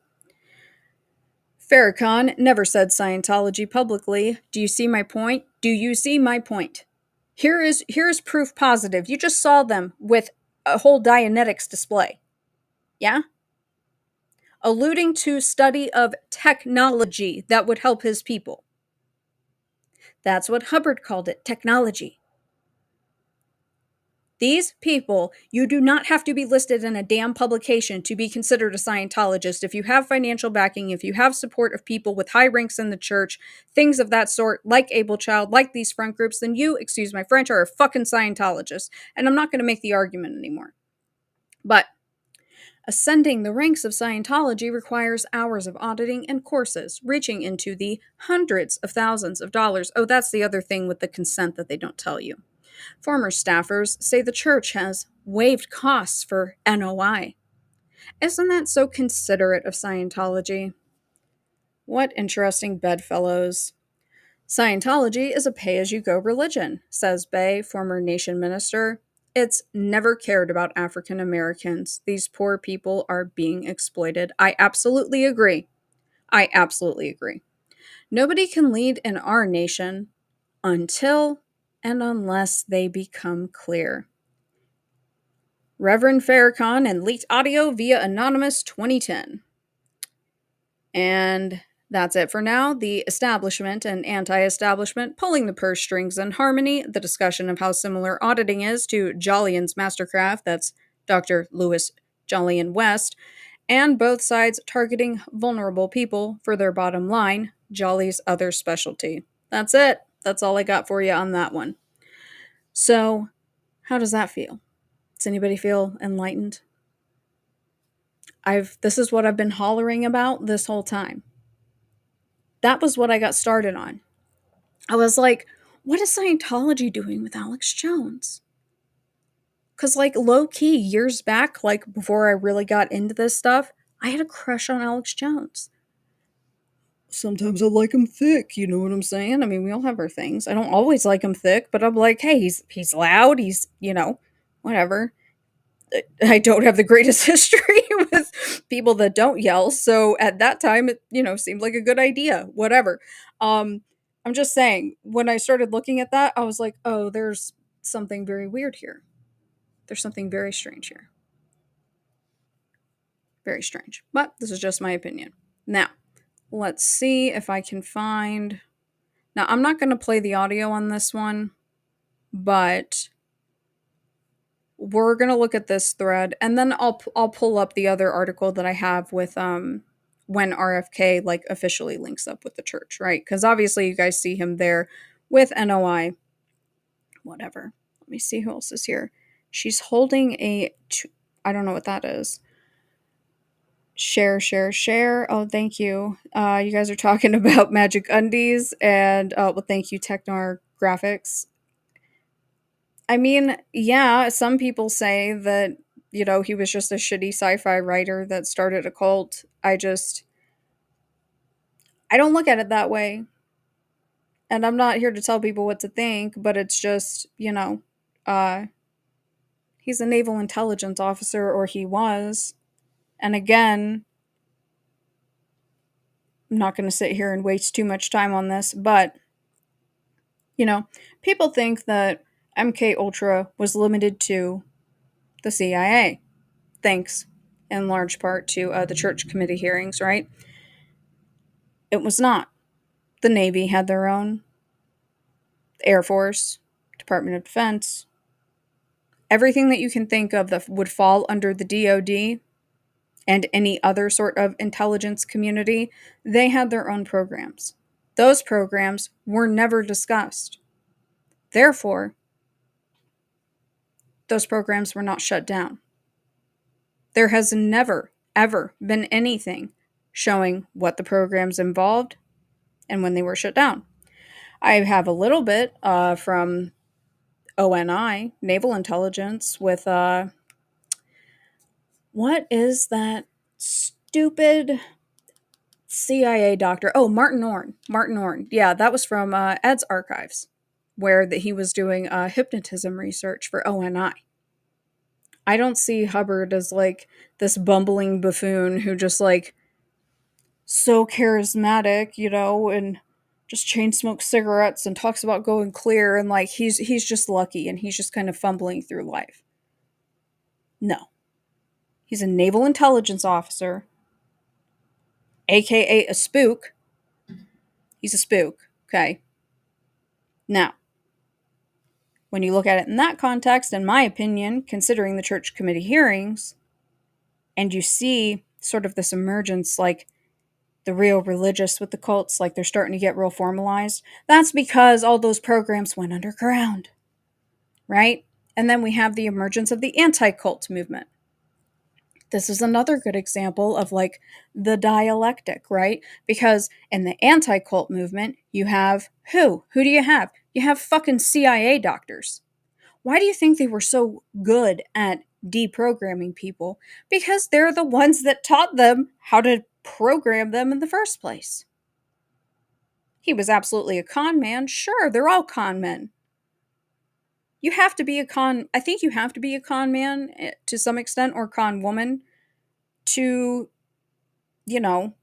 Farrakhan never said Scientology publicly. Do you see my point? Do you see my point? Here is proof positive. You just saw them with a whole Dianetics display. Yeah? Alluding to study of technology that would help his people. That's what Hubbard called it, technology. These people, you do not have to be listed in a damn publication to be considered a Scientologist. If you have financial backing, if you have support of people with high ranks in the church, things of that sort, like Able Child, like these front groups, then you, excuse my French, are a fucking Scientologist. And I'm not going to make the argument anymore. But ascending the ranks of Scientology requires hours of auditing and courses, reaching into the hundreds of thousands of dollars. Oh, that's the other thing with the consent that they don't tell you. Former staffers say the church has waived costs for NOI. Isn't that so considerate of Scientology? What interesting bedfellows. Scientology is a pay-as-you-go religion, says Bay, former Nation minister. It's never cared about African Americans. These poor people are being exploited. I absolutely agree. Nobody can lead in our nation until and unless they become clear. Reverend Farrakhan and leaked audio via Anonymous 2010. And that's it for now. The establishment and anti-establishment pulling the purse strings in harmony, the discussion of how similar auditing is to Jolion's mastercraft, that's Dr. Lewis Jolyon West, and both sides targeting vulnerable people for their bottom line, Jolly's other specialty. That's it. That's all I got for you on that one. So, how does that feel? Does anybody feel enlightened? This is what I've been hollering about this whole time. That was what I got started on. I was like, what is Scientology doing with Alex Jones? Because, like, low-key, years back, like, before I really got into this stuff, I had a crush on Alex Jones. Sometimes I like him thick, you know what I'm saying? I mean, we all have our things. I don't always like him thick, but I'm like, hey, he's loud, he's, whatever. I don't have the greatest history with people that don't yell, so at that time, it, seemed like a good idea, whatever. I'm just saying, when I started looking at that, I was like, oh, there's something very weird here. There's something very strange here. Very strange. But this is just my opinion. Now, let's see if I can find Now, I'm not going to play the audio on this one, but we're going to look at this thread, and then I'll pull up the other article that I have with when RFK like officially links up with the church, right? Because obviously you guys see him there with NOI, whatever. Let me see who else is here. She's holding I don't know what that is. Share. Oh, thank you. You guys are talking about Magic Undies, and well, thank you, Technar Graphics. I mean, yeah, some people say that, you know, he was just a shitty sci-fi writer that started a cult. I don't look at it that way. And I'm not here to tell people what to think, but it's just, you know, he's a naval intelligence officer, or he was. And again, I'm not going to sit here and waste too much time on this, but, you know, people think that MK Ultra was limited to the CIA, thanks in large part to the church committee hearings, right? It was not. The Navy had their own, the Air Force, Department of Defense, everything that you can think of that would fall under the DoD and any other sort of intelligence community, they had their own programs. Those programs were never discussed. Therefore, those programs were not shut down. There has never, ever been anything showing what the programs involved and when they were shut down. I have a little bit from ONI, Naval Intelligence, with what is that stupid CIA doctor? Oh, Martin Orne. Martin Orne. Yeah, that was from Ed's archives, where he was doing hypnotism research for ONI. I don't see Hubbard as like this bumbling buffoon who just like so charismatic, you know, and just chain smokes cigarettes and talks about going clear, and like he's just lucky and he's just kind of fumbling through life. No. He's a naval intelligence officer, aka a spook. He's a spook, okay? Now, when you look at it in that context, in my opinion, considering the church committee hearings, and you see sort of this emergence, like the real religious with the cults, like they're starting to get real formalized, that's because all those programs went underground, right? And then we have the emergence of the anti-cult movement. This is another good example of like the dialectic, right? Because in the anti-cult movement, you have who? Who do you have? You have fucking CIA doctors. Why do you think they were so good at deprogramming people? Because they're the ones that taught them how to program them in the first place. He was absolutely a con man. Sure, they're all con men. You have to be a con, I think you have to be a con man to some extent, or con woman, to, you know,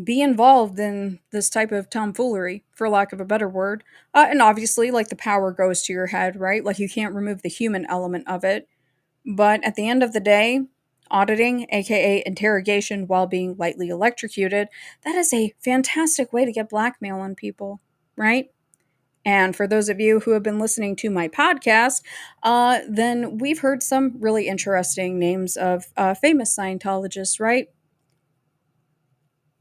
be involved in this type of tomfoolery, for lack of a better word. And obviously, like, the power goes to your head, right? Like, you can't remove the human element of it. But at the end of the day, auditing, aka interrogation while being lightly electrocuted, that is a fantastic way to get blackmail on people, right? And for those of you who have been listening to my podcast, then we've heard some really interesting names of famous Scientologists, right?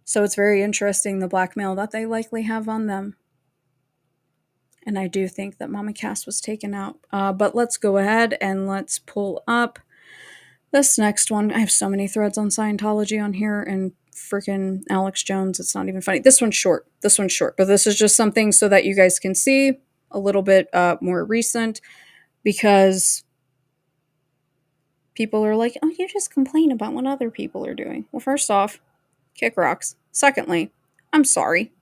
So it's very interesting the blackmail that they likely have on them. And I do think that Mama Cass was taken out. But let's go ahead and let's pull up this next one. I have so many threads on Scientology on here, and freaking Alex Jones. It's not even funny. This one's short. But this is just something so that you guys can see a little bit more recent, because people are like, oh, you just complain about what other people are doing. Well, first off, kick rocks. Secondly, I'm sorry.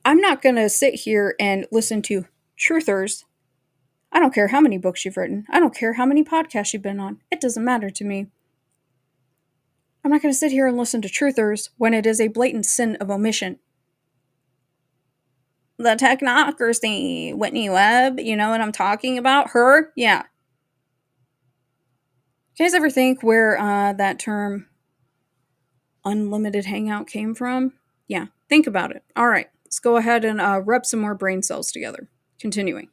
I'm not going to sit here and listen to truthers. I don't care how many books you've written. I don't care how many podcasts you've been on. It doesn't matter to me. I'm not going to sit here and listen to truthers when it is a blatant sin of omission. The technocracy, Whitney Webb, you know what I'm talking about? Her? Yeah. You guys ever think where that term unlimited hangout came from? Yeah, think about it. All right, let's go ahead and rub some more brain cells together. Continuing.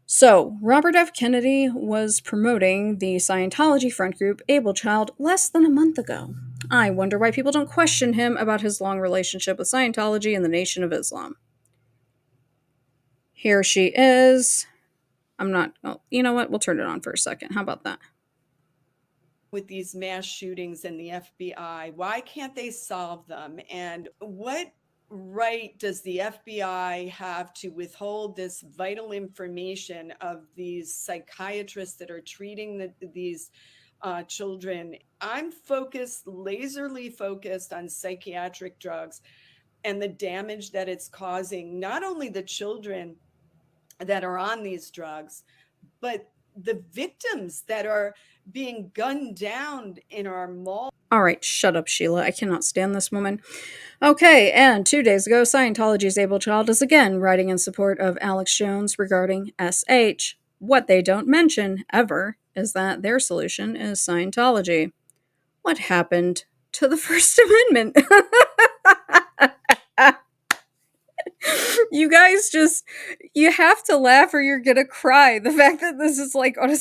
So, Robert F. Kennedy was promoting the Scientology front group Able Child less than a month ago. I wonder why people don't question him about his long relationship with Scientology and the Nation of Islam. Here she is. I'm not, oh, you know what? We'll turn it on for a second. How about that? With these mass shootings and the FBI, why can't they solve them? And what right does the FBI have to withhold this vital information of these psychiatrists that are treating these children? I'm laserly focused on psychiatric drugs and the damage that it's causing, not only the children that are on these drugs, but the victims that are being gunned down in our mall. All right, shut up, Sheila. I cannot stand this woman. Okay, and 2 days ago, Scientology's Able Child is again writing in support of Alex Jones regarding SH. What they don't mention, ever, is that their solution is Scientology. What happened to the First Amendment? You guys just, you have to laugh or you're gonna cry. The fact that this is like on a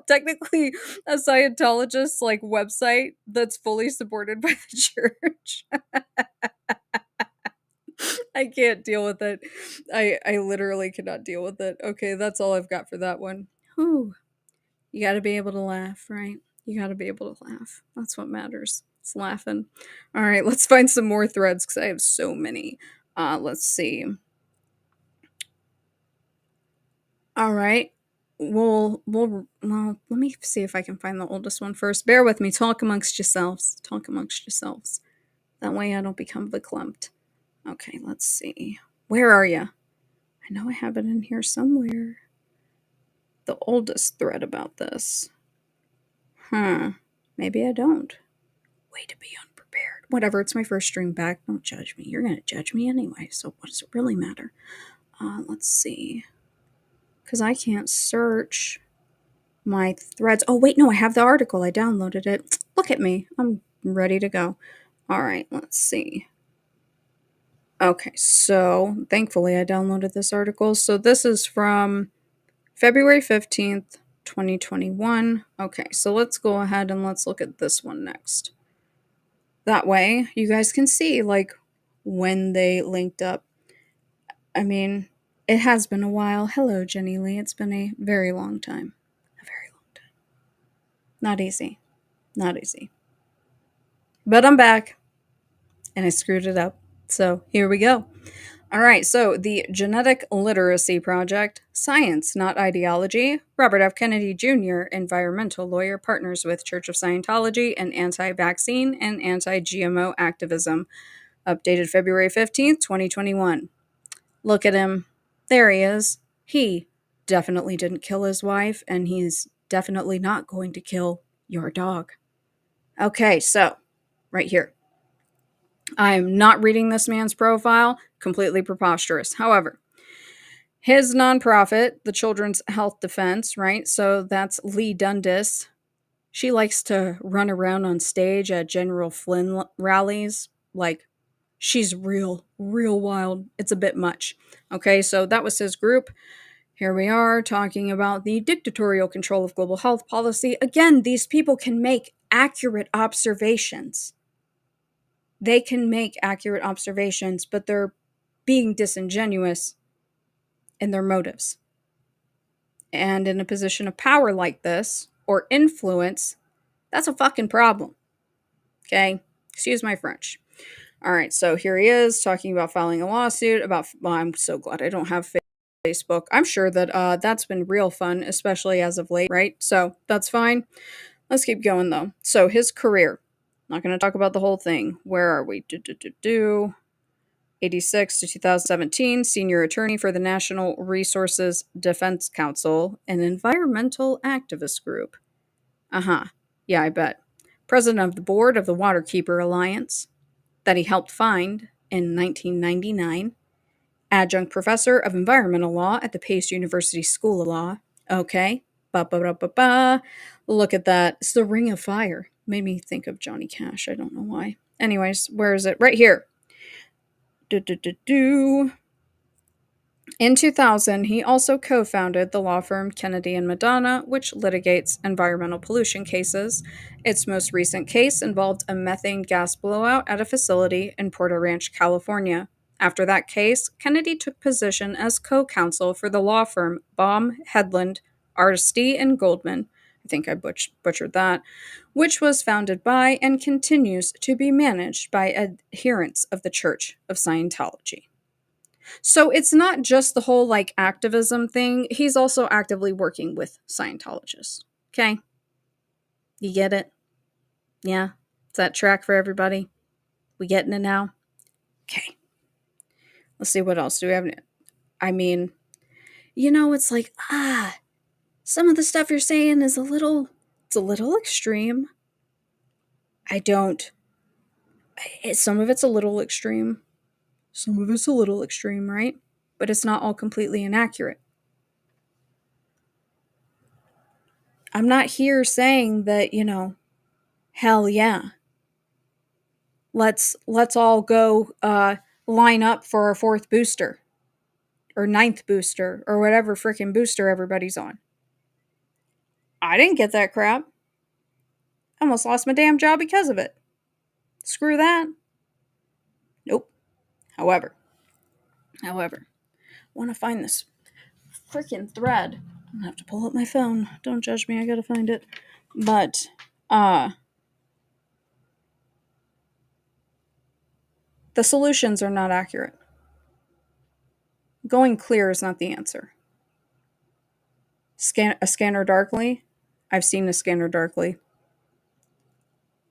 technically a Scientologist like website that's fully supported by the church. I can't deal with it. I literally cannot deal with it. Okay, that's all I've got for that one. Whew. You gotta be able to laugh, right? You gotta be able to laugh. That's what matters. It's laughing. All right, let's find some more threads because I have so many. Let's see. All right. Well, let me see if I can find the oldest one first. Bear with me. Talk amongst yourselves. Talk amongst yourselves. That way I don't become verklempt. Okay, let's see. Where are you? I know I have it in here somewhere. The oldest thread about this. Maybe I don't. Way to be unprepared. Whatever, it's my first stream back. Don't judge me. You're going to judge me anyway, so what does it really matter? Let's see. Because I can't search my threads. Oh, wait, no, I have the article. I downloaded it. Look at me. I'm ready to go. All right, let's see. Okay, so thankfully I downloaded this article. So this is from February 15th, 2021. Okay, so let's go ahead and let's look at this one next. That way you guys can see like when they linked up. I mean, it has been a while. Hello, Jenny Lee. It's been a very long time. A very long time. Not easy. Not easy. But I'm back. And I screwed it up. So here we go. All right, so the Genetic Literacy Project, Science, Not Ideology, Robert F. Kennedy Jr., environmental lawyer, partners with Church of Scientology and anti-vaccine and anti-GMO activism. Updated February 15th, 2021. Look at him. There he is. He definitely didn't kill his wife, and he's definitely not going to kill your dog. Okay, so, right here. I am not reading this man's profile. Completely preposterous. However, his nonprofit, the Children's Health Defense, right? So that's Lee Dundas. She likes to run around on stage at General Flynn rallies. Like, she's real wild. It's a bit much. Okay, so that was his group. Here we are talking about the dictatorial control of global health policy. Again, these people can make accurate observations. They can make accurate observations, but they're being disingenuous in their motives. And in a position of power like this, or influence, that's a fucking problem. Okay? Excuse my French. All right, so here he is talking about filing a lawsuit about, well, I'm so glad I don't have Facebook. I'm sure that that's been real fun, especially as of late, right? So that's fine. Let's keep going, though. So his career. Not going to talk about the whole thing. Where are we? 86 to 2017, senior attorney for the National Resources Defense Council, an environmental activist group. Yeah, I bet. President of the board of the Waterkeeper Alliance, that he helped find in 1999. Adjunct professor of environmental law at the Pace University School of Law. Okay. Look at that. It's the Ring of Fire. Made me think of Johnny Cash. I don't know why. Anyways, where is it? Right here. In 2000, he also co-founded the law firm Kennedy and Madonna, which litigates environmental pollution cases. Its most recent case involved a methane gas blowout at a facility in Porter Ranch, California. After that case, Kennedy took position as co-counsel for the law firm Baum, Headland, Ardesty, and Goldman. I think I butchered that, which was founded by and continues to be managed by adherents of the Church of Scientology. So it's not just the whole like activism thing. He's also actively working with Scientologists. Okay? You get it? Yeah? Is that track for everybody? We getting it now? Okay. Let's see what else do we have. I mean, it's like, some of the stuff you're saying is it's a little extreme. Some of it's a little extreme. Some of it's a little extreme, right? But it's not all completely inaccurate. I'm not here saying that, hell yeah. Let's all go line up for our 4th booster or 9th booster or whatever freaking booster everybody's on. I didn't get that crap. I almost lost my damn job because of it. Screw that. Nope. However, I want to find this freaking thread. I'm gonna have to pull up my phone. Don't judge me, I gotta find it. But, the solutions are not accurate. Going clear is not the answer. A scanner darkly? I've seen a scanner darkly.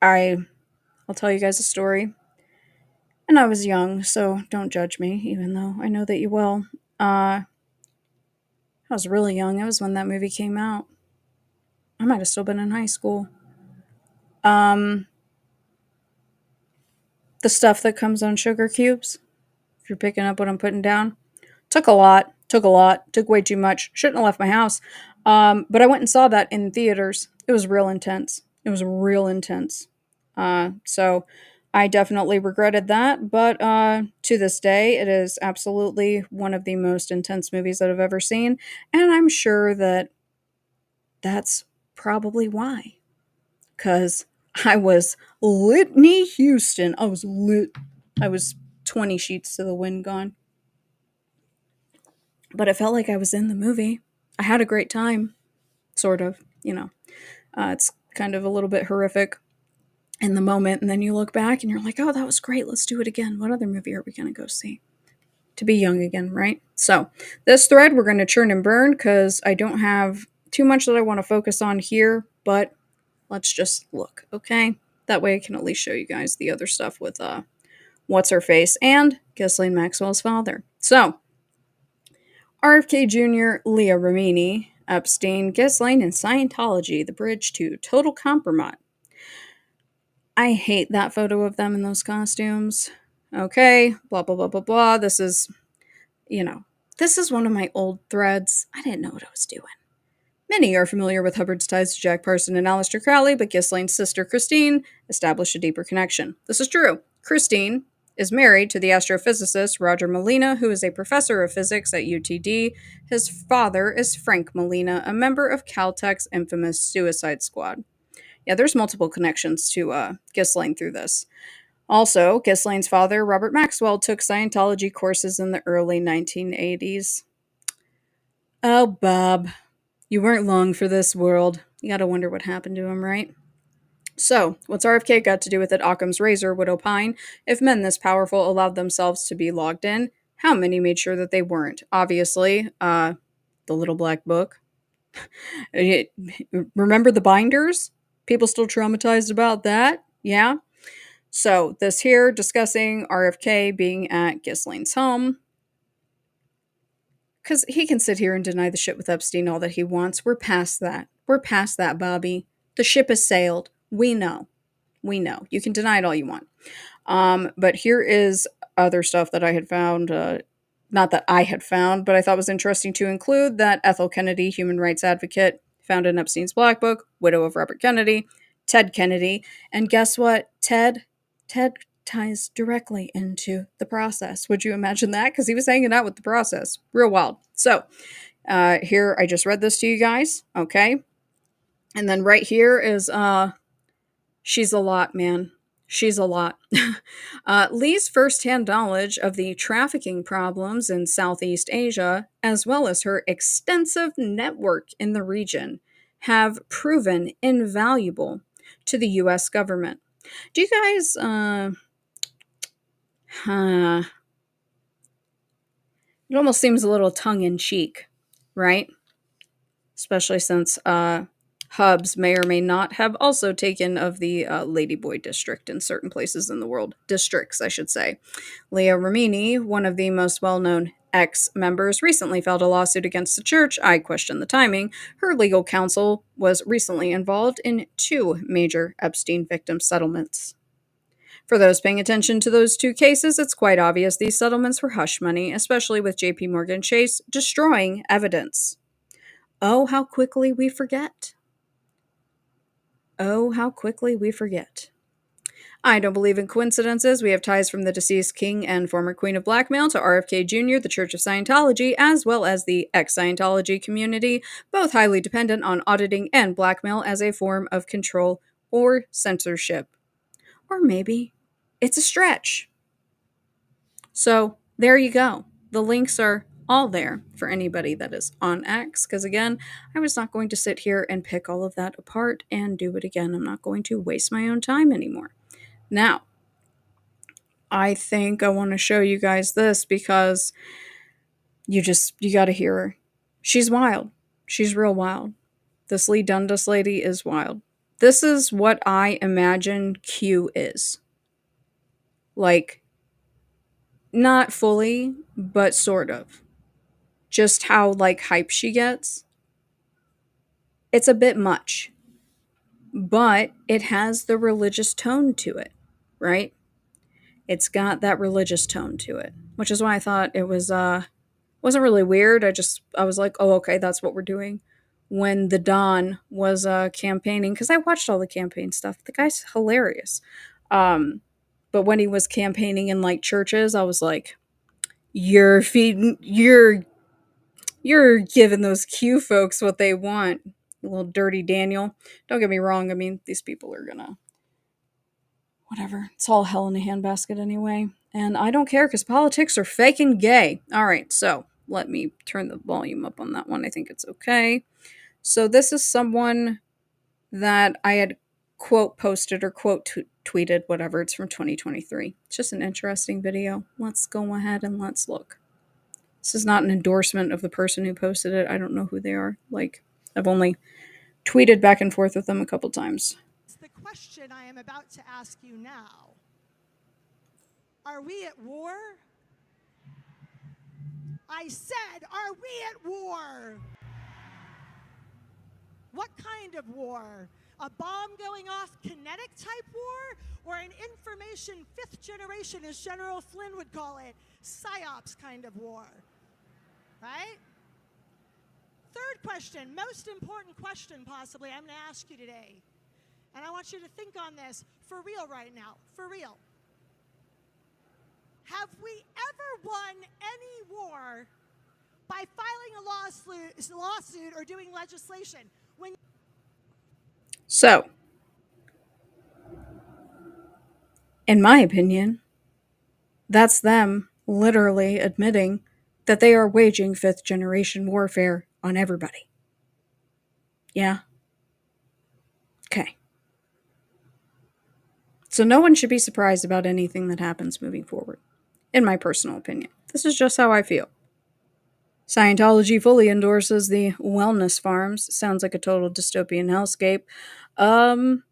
I'll tell you guys a story. And I was young, so don't judge me, even though I know that you will. I was really young. It was when that movie came out. I might have still been in high school. The stuff that comes on sugar cubes, if you're picking up what I'm putting down, took way too much. Shouldn't have left my house. But I went and saw that in theaters. It was real intense. So I definitely regretted that, but to this day, it is absolutely one of the most intense movies that I've ever seen, and I'm sure that that's probably why. Because I was Whitney Houston. I was lit. I was 20 sheets to the wind gone. But it felt like I was in the movie. I had a great time. Sort of, It's kind of a little bit horrific in the moment, and then you look back and you're like, oh, that was great, let's do it again. What other movie are we going to go see? To be young again, right? So this thread we're going to churn and burn because I don't have too much that I want to focus on here, but let's just look, okay? That way I can at least show you guys the other stuff with What's-Her-Face and Ghislaine Maxwell's father. So RFK Jr., Leah Remini, Epstein, Ghislaine, and Scientology, the bridge to total compromise. I hate that photo of them in those costumes. Okay, blah, blah, blah, blah, blah. This is one of my old threads. I didn't know what I was doing. Many are familiar with Hubbard's ties to Jack Parson and Aleister Crowley, but Ghislaine's sister, Christine, established a deeper connection. This is true. Christine is married to the astrophysicist Roger Molina, who is a professor of physics at UTD. His father is Frank Molina, a member of Caltech's infamous Suicide Squad. Yeah, there's multiple connections to Ghislaine through this. Also, Ghislaine's father, Robert Maxwell, took Scientology courses in the early 1980s. Oh, Bob, you weren't long for this world. You gotta wonder what happened to him, right? So, what's RFK got to do with it? Occam's razor would opine, if men this powerful allowed themselves to be logged in, how many made sure that they weren't? Obviously, the little black book. Remember the binders? People still traumatized about that? Yeah? So, this here, discussing RFK being at Ghislaine's home. Because he can sit here and deny the shit with Epstein all that he wants. We're past that. Bobby. The ship has sailed. We know. You can deny it all you want. But here is other stuff that I had found. Not that I had found, but I thought was interesting to include that Ethel Kennedy, human rights advocate, found in Epstein's Black Book, widow of Robert Kennedy, Ted Kennedy. And guess what? Ted ties directly into the process. Would you imagine that? Because he was hanging out with the process. Real wild. So here, I just read this to you guys. Okay. And then right here is she's a lot, man. She's a lot. Lee's firsthand knowledge of the trafficking problems in Southeast Asia, as well as her extensive network in the region, have proven invaluable to the U.S. government. Do you guys, it almost seems a little tongue in cheek, right? Especially since Hubs may or may not have also taken of the Ladyboy district in certain places in the world. Districts, I should say. Leah Remini, one of the most well-known ex-members, recently filed a lawsuit against the church. I question the timing. Her legal counsel was recently involved in 2 major Epstein victim settlements. For those paying attention to those 2 cases, it's quite obvious these settlements were hush money, especially with JP Morgan Chase destroying evidence. Oh, how quickly we forget. Oh, how quickly we forget. I don't believe in coincidences. We have ties from the deceased king and former queen of blackmail to RFK Jr., the Church of Scientology, as well as the ex-Scientology community, both highly dependent on auditing and blackmail as a form of control or censorship. Or maybe it's a stretch. So there you go. The links are all there for anybody that is on X, because again, I was not going to sit here and pick all of that apart and do it again. I'm not going to waste my own time anymore. Now, I think I want to show you guys this because you got to hear her. She's wild. She's real wild. This Lee Dundas lady is wild. This is what I imagine Q is. Like, not fully, but sort of. Just how, like, hype she gets. It's a bit much. But it has the religious tone to it, right? It's got that religious tone to it, which is why I thought it wasn't really weird. I was like, oh, okay, that's what we're doing. When the Don was campaigning, because I watched all the campaign stuff. The guy's hilarious. But when he was campaigning in like churches, I was like, you're giving those Q folks what they want, little dirty Daniel. Don't get me wrong. I mean, these people are gonna whatever. It's all hell in a handbasket anyway. And I don't care because politics are fake and gay. All right, so let me turn the volume up on that one. I think it's okay. So this is someone that I had quote posted or quote tweeted, whatever. It's from 2023. It's just an interesting video. Let's go ahead and let's look. This is not an endorsement of the person who posted it. I don't know who they are. Like, I've only tweeted back and forth with them a couple times. The question I am about to ask you now. Are we at war? I said, are we at war? What kind of war? A bomb going off, kinetic type war? Or an information 5th generation, as General Flynn would call it, psyops kind of war? Right? Third question, most important question possibly I'm going to ask you today. And I want you to think on this for real right now, for real. Have we ever won any war by filing a lawsuit or doing legislation? So, in my opinion, that's them literally admitting that they are waging 5th generation warfare on everybody. Yeah? Okay. So no one should be surprised about anything that happens moving forward, in my personal opinion. This is just how I feel. Scientology fully endorses the wellness farms. Sounds like a total dystopian hellscape. And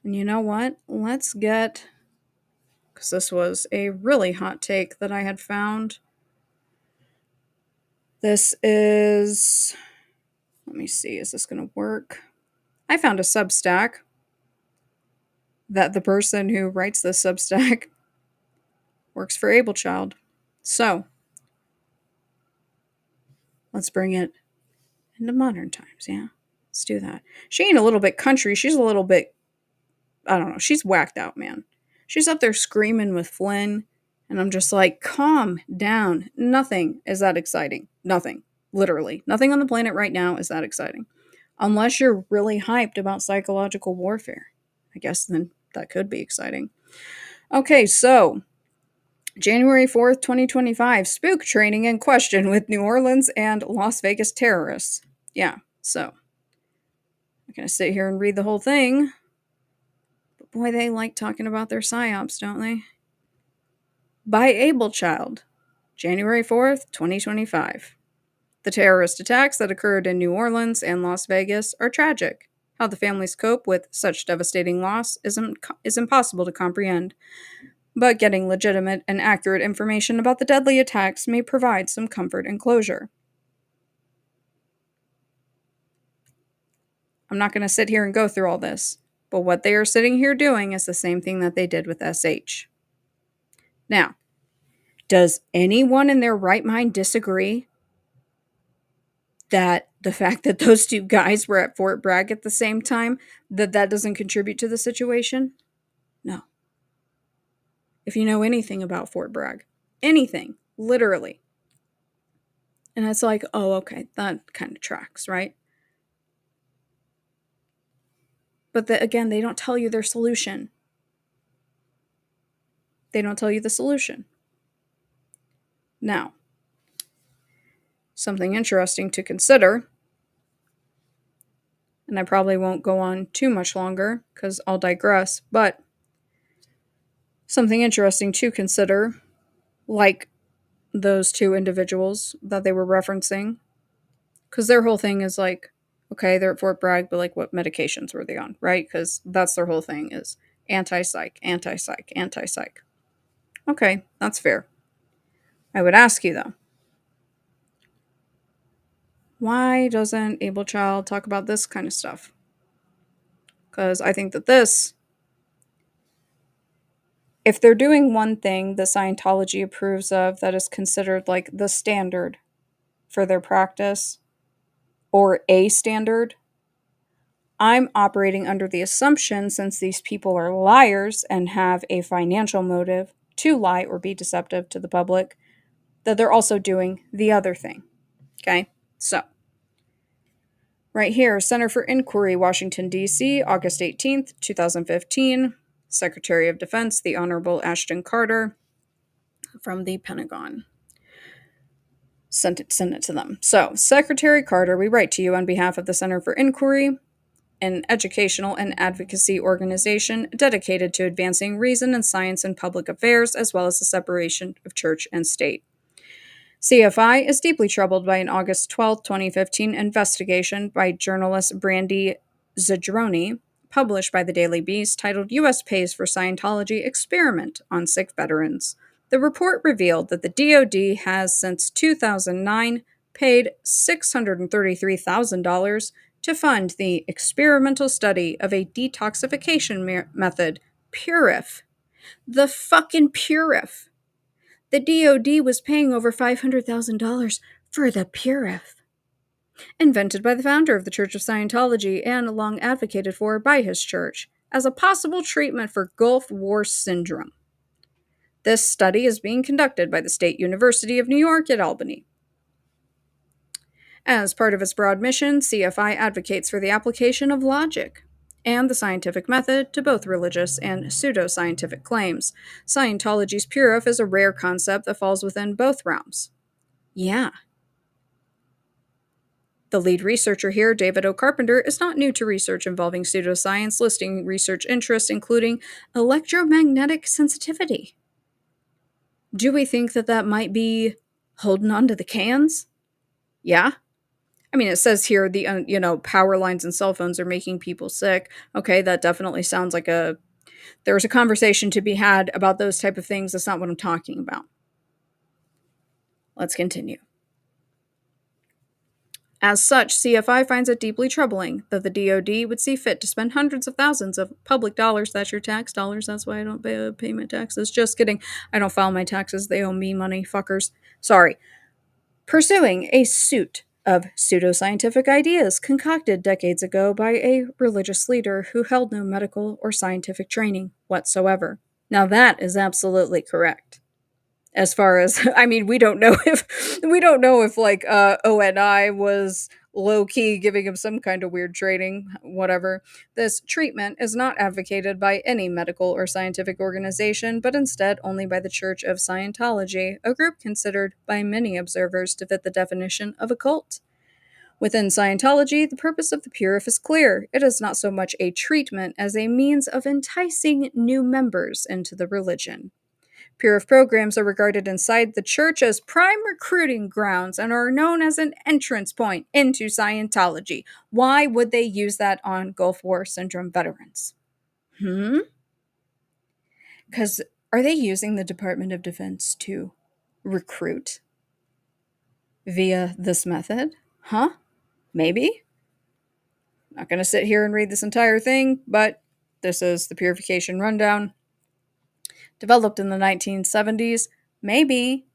you know what? Let's get... because this was a really hot take that I had found. This is... let me see, is this going to work? I found a Substack that the person who writes this Substack works for Ablechild. So, let's bring it into modern times, yeah? Let's do that. She ain't a little bit country. She's a little bit, I don't know. She's whacked out, man. She's up there screaming with Flynn. And I'm just like, calm down. Nothing is that exciting. Nothing. Literally. Nothing on the planet right now is that exciting. Unless you're really hyped about psychological warfare. I guess then that could be exciting. Okay, so January 4th, 2025, spook training in question with New Orleans and Las Vegas terrorists. Yeah, so I'm going to sit here and read the whole thing. But boy, they like talking about their psyops, don't they? By Able Child, January 4th, 2025. The terrorist attacks that occurred in New Orleans and Las Vegas are tragic. How the families cope with such devastating loss is impossible to comprehend. But getting legitimate and accurate information about the deadly attacks may provide some comfort and closure. I'm not going to sit here and go through all this, but what they are sitting here doing is the same thing that they did with SH. Now, does anyone in their right mind disagree that the fact that those two guys were at Fort Bragg at the same time, that doesn't contribute to the situation? No. If you know anything about Fort Bragg, anything, literally. And it's like, oh, okay, that kind of tracks, right? But again, they don't tell you their solution. They don't tell you the solution. Now, something interesting to consider, and I probably won't go on too much longer because I'll digress, but something interesting to consider, like those two individuals that they were referencing, because their whole thing is like, okay, they're at Fort Bragg, but like what medications were they on, right? Because that's their whole thing is anti-psych, anti-psych, anti-psych. Okay, that's fair. I would ask you though, why doesn't Able Child talk about this kind of stuff? Because I think that this, if they're doing one thing that Scientology approves of that is considered like the standard for their practice, or a standard, I'm operating under the assumption, since these people are liars and have a financial motive to lie or be deceptive to the public, that they're also doing the other thing. Okay? So, right here, Center for Inquiry, Washington, D.C., August 18th, 2015. Secretary of Defense, the Honorable Ashton Carter, from the Pentagon. Sent it to them. So, Secretary Carter, we write to you on behalf of the Center for Inquiry, an educational and advocacy organization dedicated to advancing reason and science in public affairs, as well as the separation of church and state. CFI is deeply troubled by an August 12, 2015 investigation by journalist Brandy Zadroni, published by the Daily Beast, titled U.S. Pays for Scientology Experiment on Sick Veterans. The report revealed that the DoD has, since 2009, paid $633,000 to fund the experimental study of a detoxification method, Purif. The fucking Purif. The DoD was paying over $500,000 for the Purif. Invented by the founder of the Church of Scientology and long advocated for by his church as a possible treatment for Gulf War syndrome. This study is being conducted by the State University of New York at Albany. As part of its broad mission, CFI advocates for the application of logic and the scientific method to both religious and pseudoscientific claims. Scientology's Purif is a rare concept that falls within both realms. Yeah. The lead researcher here, David O. Carpenter, is not new to research involving pseudoscience, listing research interests including electromagnetic sensitivity. Do we think that might be holding on to the cans? Yeah. I mean, it says here the power lines and cell phones are making people sick. Okay, that definitely sounds like there's a conversation to be had about those type of things. That's not what I'm talking about. Let's continue. As such, CFI finds it deeply troubling that the DoD would see fit to spend hundreds of thousands of public dollars, that's your tax dollars, that's why I don't pay my taxes. Just kidding. I don't file my taxes. They owe me money, fuckers. Sorry. Pursuing a suit of pseudoscientific ideas concocted decades ago by a religious leader who held no medical or scientific training whatsoever. Now that is absolutely correct. As far as I mean, we don't know if like ONI was low key giving him some kind of weird training, whatever. This treatment is not advocated by any medical or scientific organization, but instead only by the Church of Scientology, a group considered by many observers to fit the definition of a cult. Within Scientology, the purpose of the Purif is clear. It is not so much a treatment as a means of enticing new members into the religion. Purif programs are regarded inside the church as prime recruiting grounds and are known as an entrance point into Scientology. Why would they use that on Gulf War syndrome veterans? Because are they using the Department of Defense to recruit via this method? Huh? Maybe? Not going to sit here and read this entire thing, but this is the purification rundown. Developed in the 1970s. Maybe,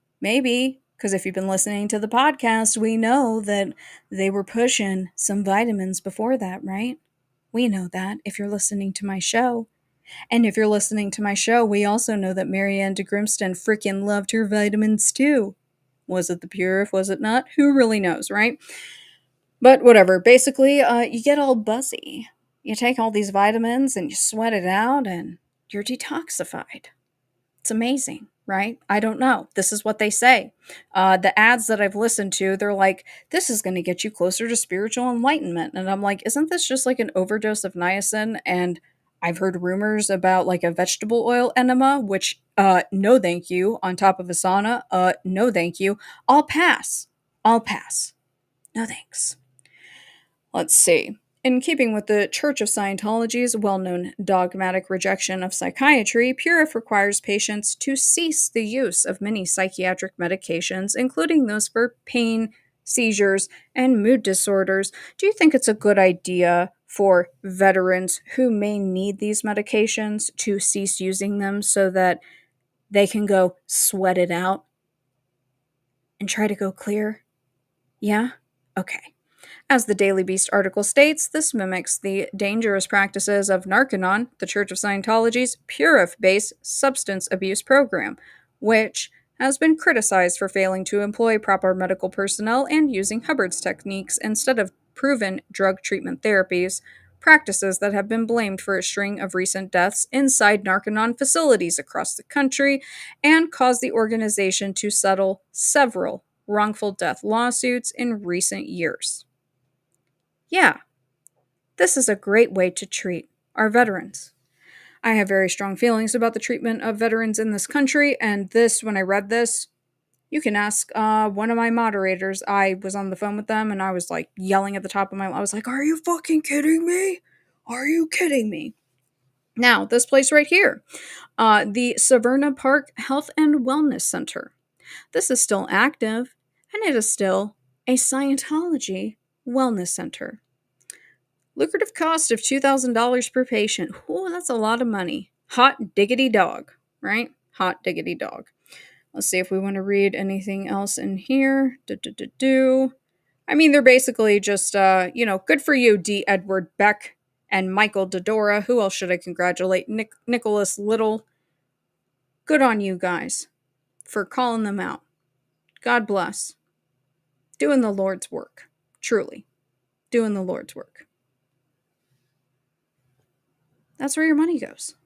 because if you've been listening to the podcast, we know that they were pushing some vitamins before that, right? We know that if you're listening to my show. And if you're listening to my show, we also know that Marianne de Grimston freaking loved her vitamins too. Was it the Purif? Was it not? Who really knows, right? But whatever. Basically, you get all buzzy. You take all these vitamins and you sweat it out and you're detoxified. It's amazing, right? I don't know. This is what they say. The ads that I've listened to, they're like, this is going to get you closer to spiritual enlightenment. And I'm like, isn't this just like an overdose of niacin? And I've heard rumors about like a vegetable oil enema, which, no thank you. On top of a sauna, no thank you. I'll pass. No thanks. Let's see. In keeping with the Church of Scientology's well-known dogmatic rejection of psychiatry, Purif requires patients to cease the use of many psychiatric medications, including those for pain, seizures, and mood disorders. Do you think it's a good idea for veterans who may need these medications to cease using them so that they can go sweat it out and try to go clear? Yeah? Okay. As the Daily Beast article states, this mimics the dangerous practices of Narconon, the Church of Scientology's Purif-based substance abuse program, which has been criticized for failing to employ proper medical personnel and using Hubbard's techniques instead of proven drug treatment therapies, practices that have been blamed for a string of recent deaths inside Narconon facilities across the country and caused the organization to settle several wrongful death lawsuits in recent years. Yeah, this is a great way to treat our veterans. I have very strong feelings about the treatment of veterans in this country, and this, when I read this, you can ask one of my moderators. I was on the phone with them, and I was like yelling at the top of my lungs. I was like, are you fucking kidding me? Are you kidding me? Now, this place right here, the Severna Park Health and Wellness Center. This is still active, and it is still a Scientology wellness center. Lucrative cost of $2,000 per patient. Ooh, that's a lot of money. Hot diggity dog, right? Hot diggity dog. Let's see if we want to read anything else in here. I mean, they're basically just, good for you, D. Edward Beck and Michael Dodora. Who else should I congratulate? Nicholas Little. Good on you guys for calling them out. God bless. Doing the Lord's work. Truly. Doing the Lord's work. That's where your money goes.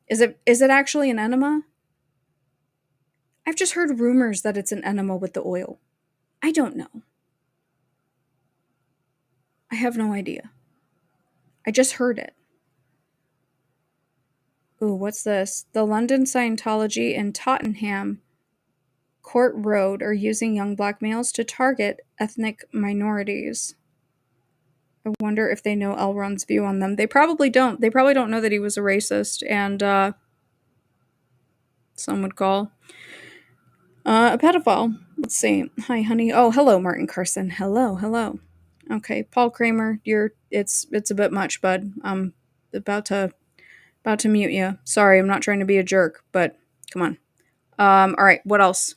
Is it actually an enema? I've just heard rumors that it's an enema with the oil. I don't know. I have no idea. I just heard it. Ooh, what's this? The London Scientology and Tottenham Court Road are using young black males to target ethnic minorities. I wonder if they know Elrond's view on them. They probably don't. They probably don't know that he was a racist and, some would call, a pedophile. Let's see. Hi, honey. Oh, hello, Martin Carson. Hello. Okay, Paul Kramer, it's a bit much, bud. I'm about to mute you. Sorry, I'm not trying to be a jerk, but come on. All right, what else?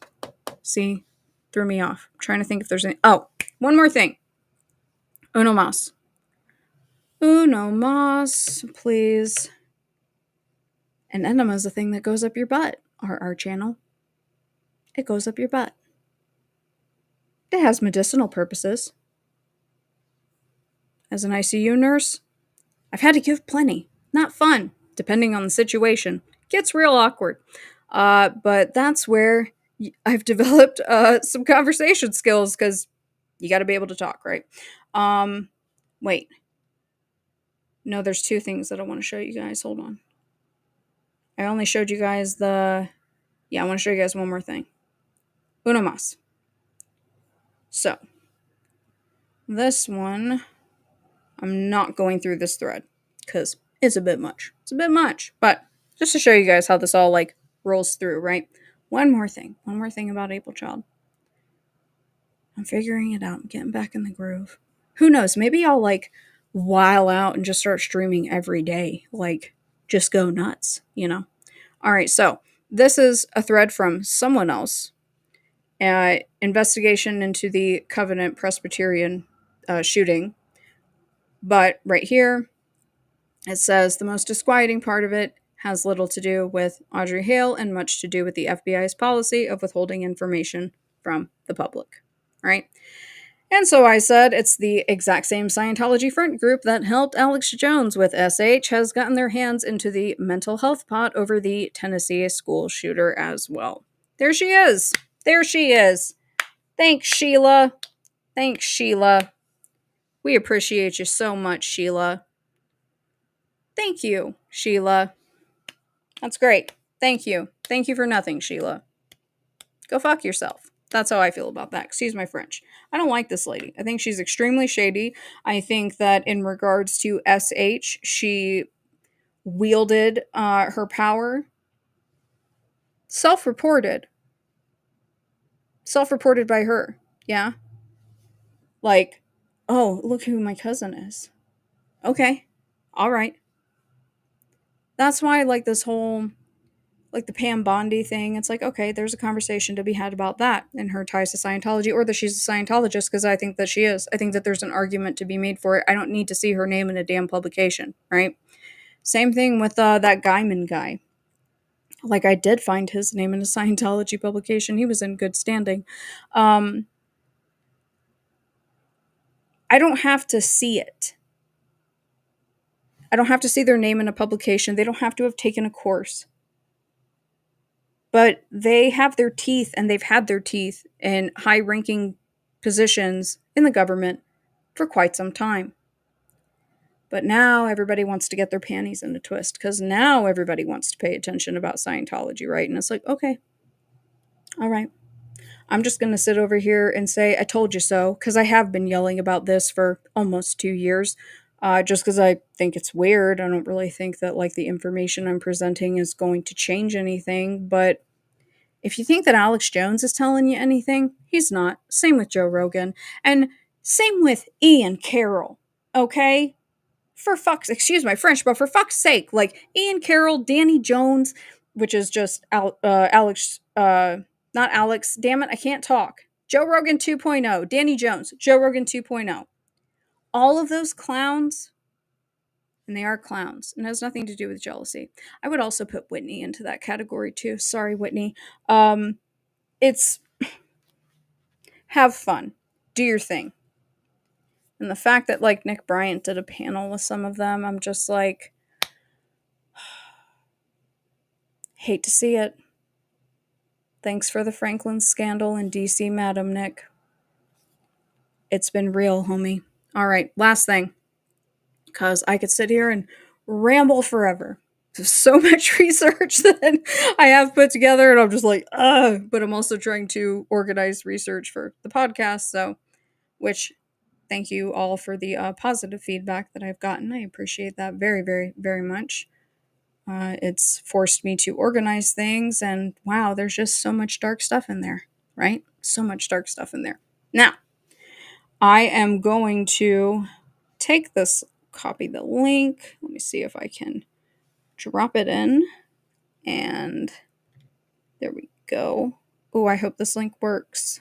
See, Threw me off. I'm trying to think if there's any. Oh, one more thing. Uno mas. Uno mas, please. An enema is a thing that goes up your butt. Our channel. It goes up your butt. It has medicinal purposes. As an ICU nurse, I've had to give plenty. Not fun, depending on the situation. Gets real awkward. But that's where I've developed some conversation skills, because you got to be able to talk, right? Wait. No, there's two things that I want to show you guys. Hold on. I only showed you guys the... Yeah, I want to show you guys one more thing. Uno mas. So, this one, I'm not going through this thread, because it's a bit much. It's a bit much, but just to show you guys how this all, like, rolls through, right? One more thing about April Child. I'm figuring it out. I'm getting back in the groove. Who knows? Maybe I'll, like, while out and just start streaming every day. Like, just go nuts, you know? All right, so this is a thread from someone else. Investigation into the Covenant Presbyterian shooting. But right here, it says the most disquieting part of it has little to do with Audrey Hale and much to do with the FBI's policy of withholding information from the public. Right? And so I said it's the exact same Scientology front group that helped Alex Jones with SH has gotten their hands into the mental health pot over the Tennessee school shooter as well. There she is. There she is. Thanks, Sheila. Thanks, Sheila. We appreciate you so much, Sheila. Thank you, Sheila. That's great. Thank you. Thank you for nothing, Sheila. Go fuck yourself. That's how I feel about that. Excuse my French. I don't like this lady. I think she's extremely shady. I think that in regards to SH, she wielded her power. Self-reported. Self-reported by her. Yeah? Like, oh, look who my cousin is. Okay. All right. That's why I like this whole, like the Pam Bondi thing. It's like, okay, there's a conversation to be had about that and her ties to Scientology, or that she's a Scientologist, because I think that she is. I think that there's an argument to be made for it. I don't need to see her name in a damn publication, right? Same thing with that Gaiman guy. Like, I did find his name in a Scientology publication. He was in good standing. I don't have to see it. I don't have to see their name in a publication. They don't have to have taken a course. But they have their teeth, and they've had their teeth in high-ranking positions in the government for quite some time. But now everybody wants to get their panties in a twist, because now everybody wants to pay attention about Scientology, right? And it's like, okay, all right. I'm just going to sit over here and say, I told you so, because I have been yelling about this for almost 2 years, just because I think it's weird. I don't really think that, like, the information I'm presenting is going to change anything, but if you think that Alex Jones is telling you anything, he's not. Same with Joe Rogan. And same with Ian Carroll, okay? Excuse my French, but for fuck's sake, like, Ian Carroll, Danny Jones, which is just Alex, not Alex, damn it, I can't talk. Joe Rogan 2.0, Danny Jones, Joe Rogan 2.0. All of those clowns, and they are clowns, and it has nothing to do with jealousy. I would also put Whitney into that category too. Sorry, Whitney. It's have fun, do your thing. And the fact that, like, Nick Bryant did a panel with some of them, I'm just like, hate to see it. Thanks for the Franklin scandal in DC, Madam Nick. It's been real, homie. All right, last thing, because I could sit here and ramble forever. There's so much research that I have put together, and I'm just like, but I'm also trying to organize research for the podcast, so, which, thank you all for the positive feedback that I've gotten. I appreciate that very, very, very much. It's forced me to organize things, and wow, there's just so much dark stuff in there, right? So much dark stuff in there. Now, I am going to take this, copy the link. Let me see if I can drop it in, and there we go. Oh, I hope this link works.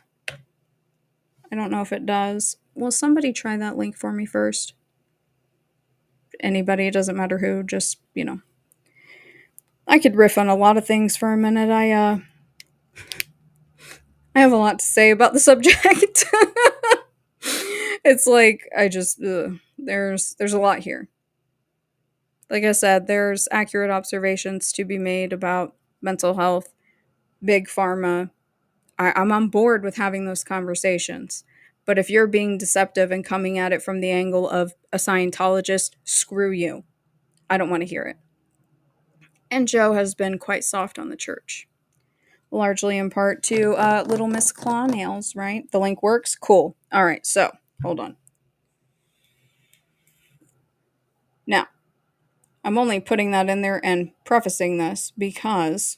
I don't know if it does. Will somebody try that link for me first? Anybody, it doesn't matter who, just, I could riff on a lot of things for a minute. I have a lot to say about the subject. It's like I just there's a lot here. Like I said, there's accurate observations to be made about mental health, big pharma. I'm on board with having those conversations. But if you're being deceptive and coming at it from the angle of a Scientologist, screw you. I don't want to hear it. And Joe has been quite soft on the church, largely in part to Little Miss Claw Nails, right? The link works? Cool. All right, so hold on. Now, I'm only putting that in there and prefacing this because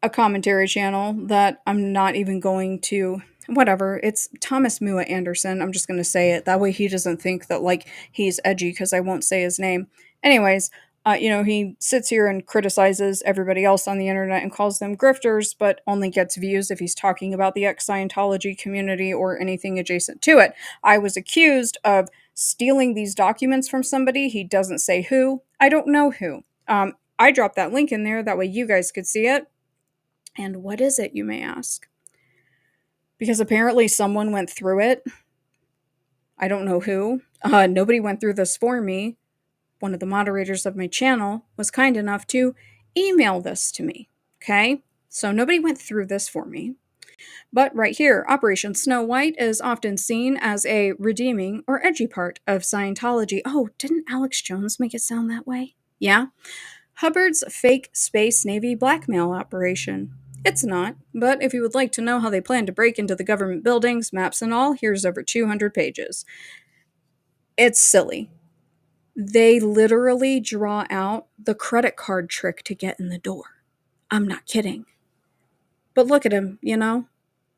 a commentary channel that I'm not even going to, whatever, it's Thomas Mua Anderson. I'm just going to say it. That way he doesn't think that, like, he's edgy because I won't say his name. Anyways, he sits here and criticizes everybody else on the internet and calls them grifters, but only gets views if he's talking about the ex-Scientology community or anything adjacent to it. I was accused of stealing these documents from somebody. He doesn't say who. I don't know who. I dropped that link in there. That way you guys could see it. And what is it, you may ask? Because apparently someone went through it. I don't know who. Nobody went through this for me. One of the moderators of my channel was kind enough to email this to me. Okay? So nobody went through this for me. But right here, Operation Snow White is often seen as a redeeming or edgy part of Scientology. Oh, didn't Alex Jones make it sound that way? Yeah? Hubbard's fake Space Navy blackmail operation. It's not, but if you would like to know how they plan to break into the government buildings, maps and all, here's over 200 pages. It's silly. They literally draw out the credit card trick to get in the door. I'm not kidding. But look at him,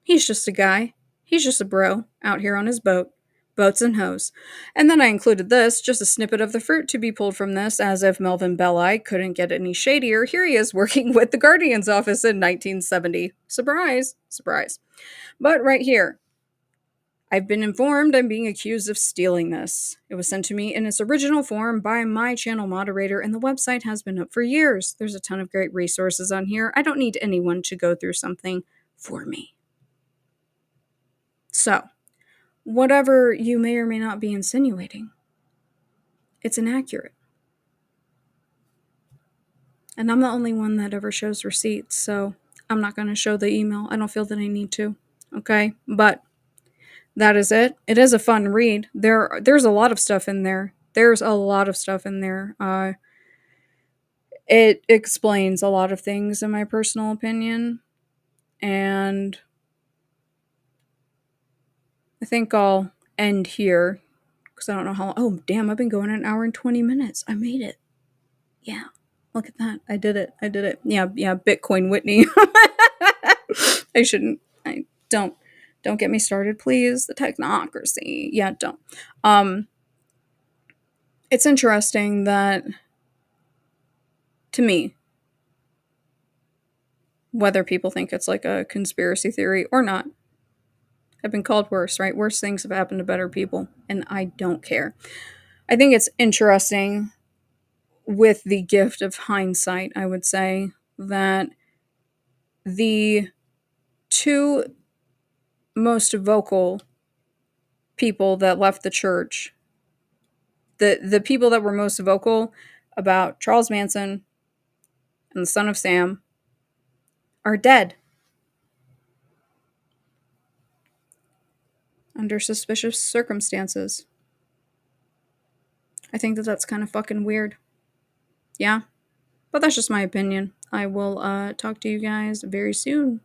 He's just a guy. He's just a bro out here on his boat. Boats and hoes. And then I included this, just a snippet of the fruit to be pulled from this, as if Melvin Belli couldn't get any shadier. Here he is working with the Guardian's office in 1970. Surprise. Surprise. But right here, I've been informed I'm being accused of stealing this. It was sent to me in its original form by my channel moderator, and the website has been up for years. There's a ton of great resources on here. I don't need anyone to go through something for me. So, whatever you may or may not be insinuating, it's inaccurate. And I'm the only one that ever shows receipts, so I'm not going to show the email. I don't feel that I need to. Okay? But that is it. It is a fun read. There's a lot of stuff in there. It explains a lot of things, in my personal opinion. And I think I'll end here because I don't know how long. Oh, damn, I've been going an hour and 20 minutes. I made it. Yeah. Look at that. I did it. Yeah, Bitcoin Whitney. I shouldn't. Don't get me started, please. The technocracy. Yeah, don't. It's interesting that, to me, whether people think it's like a conspiracy theory or not, I've been called worse, right? Worse things have happened to better people, and I don't care. I think it's interesting, with the gift of hindsight, I would say, that the two most vocal people that left the church, the people that were most vocal about Charles Manson and the Son of Sam, are dead under suspicious circumstances. I think that that's kind of fucking weird. Yeah? But that's just my opinion. I will talk to you guys very soon.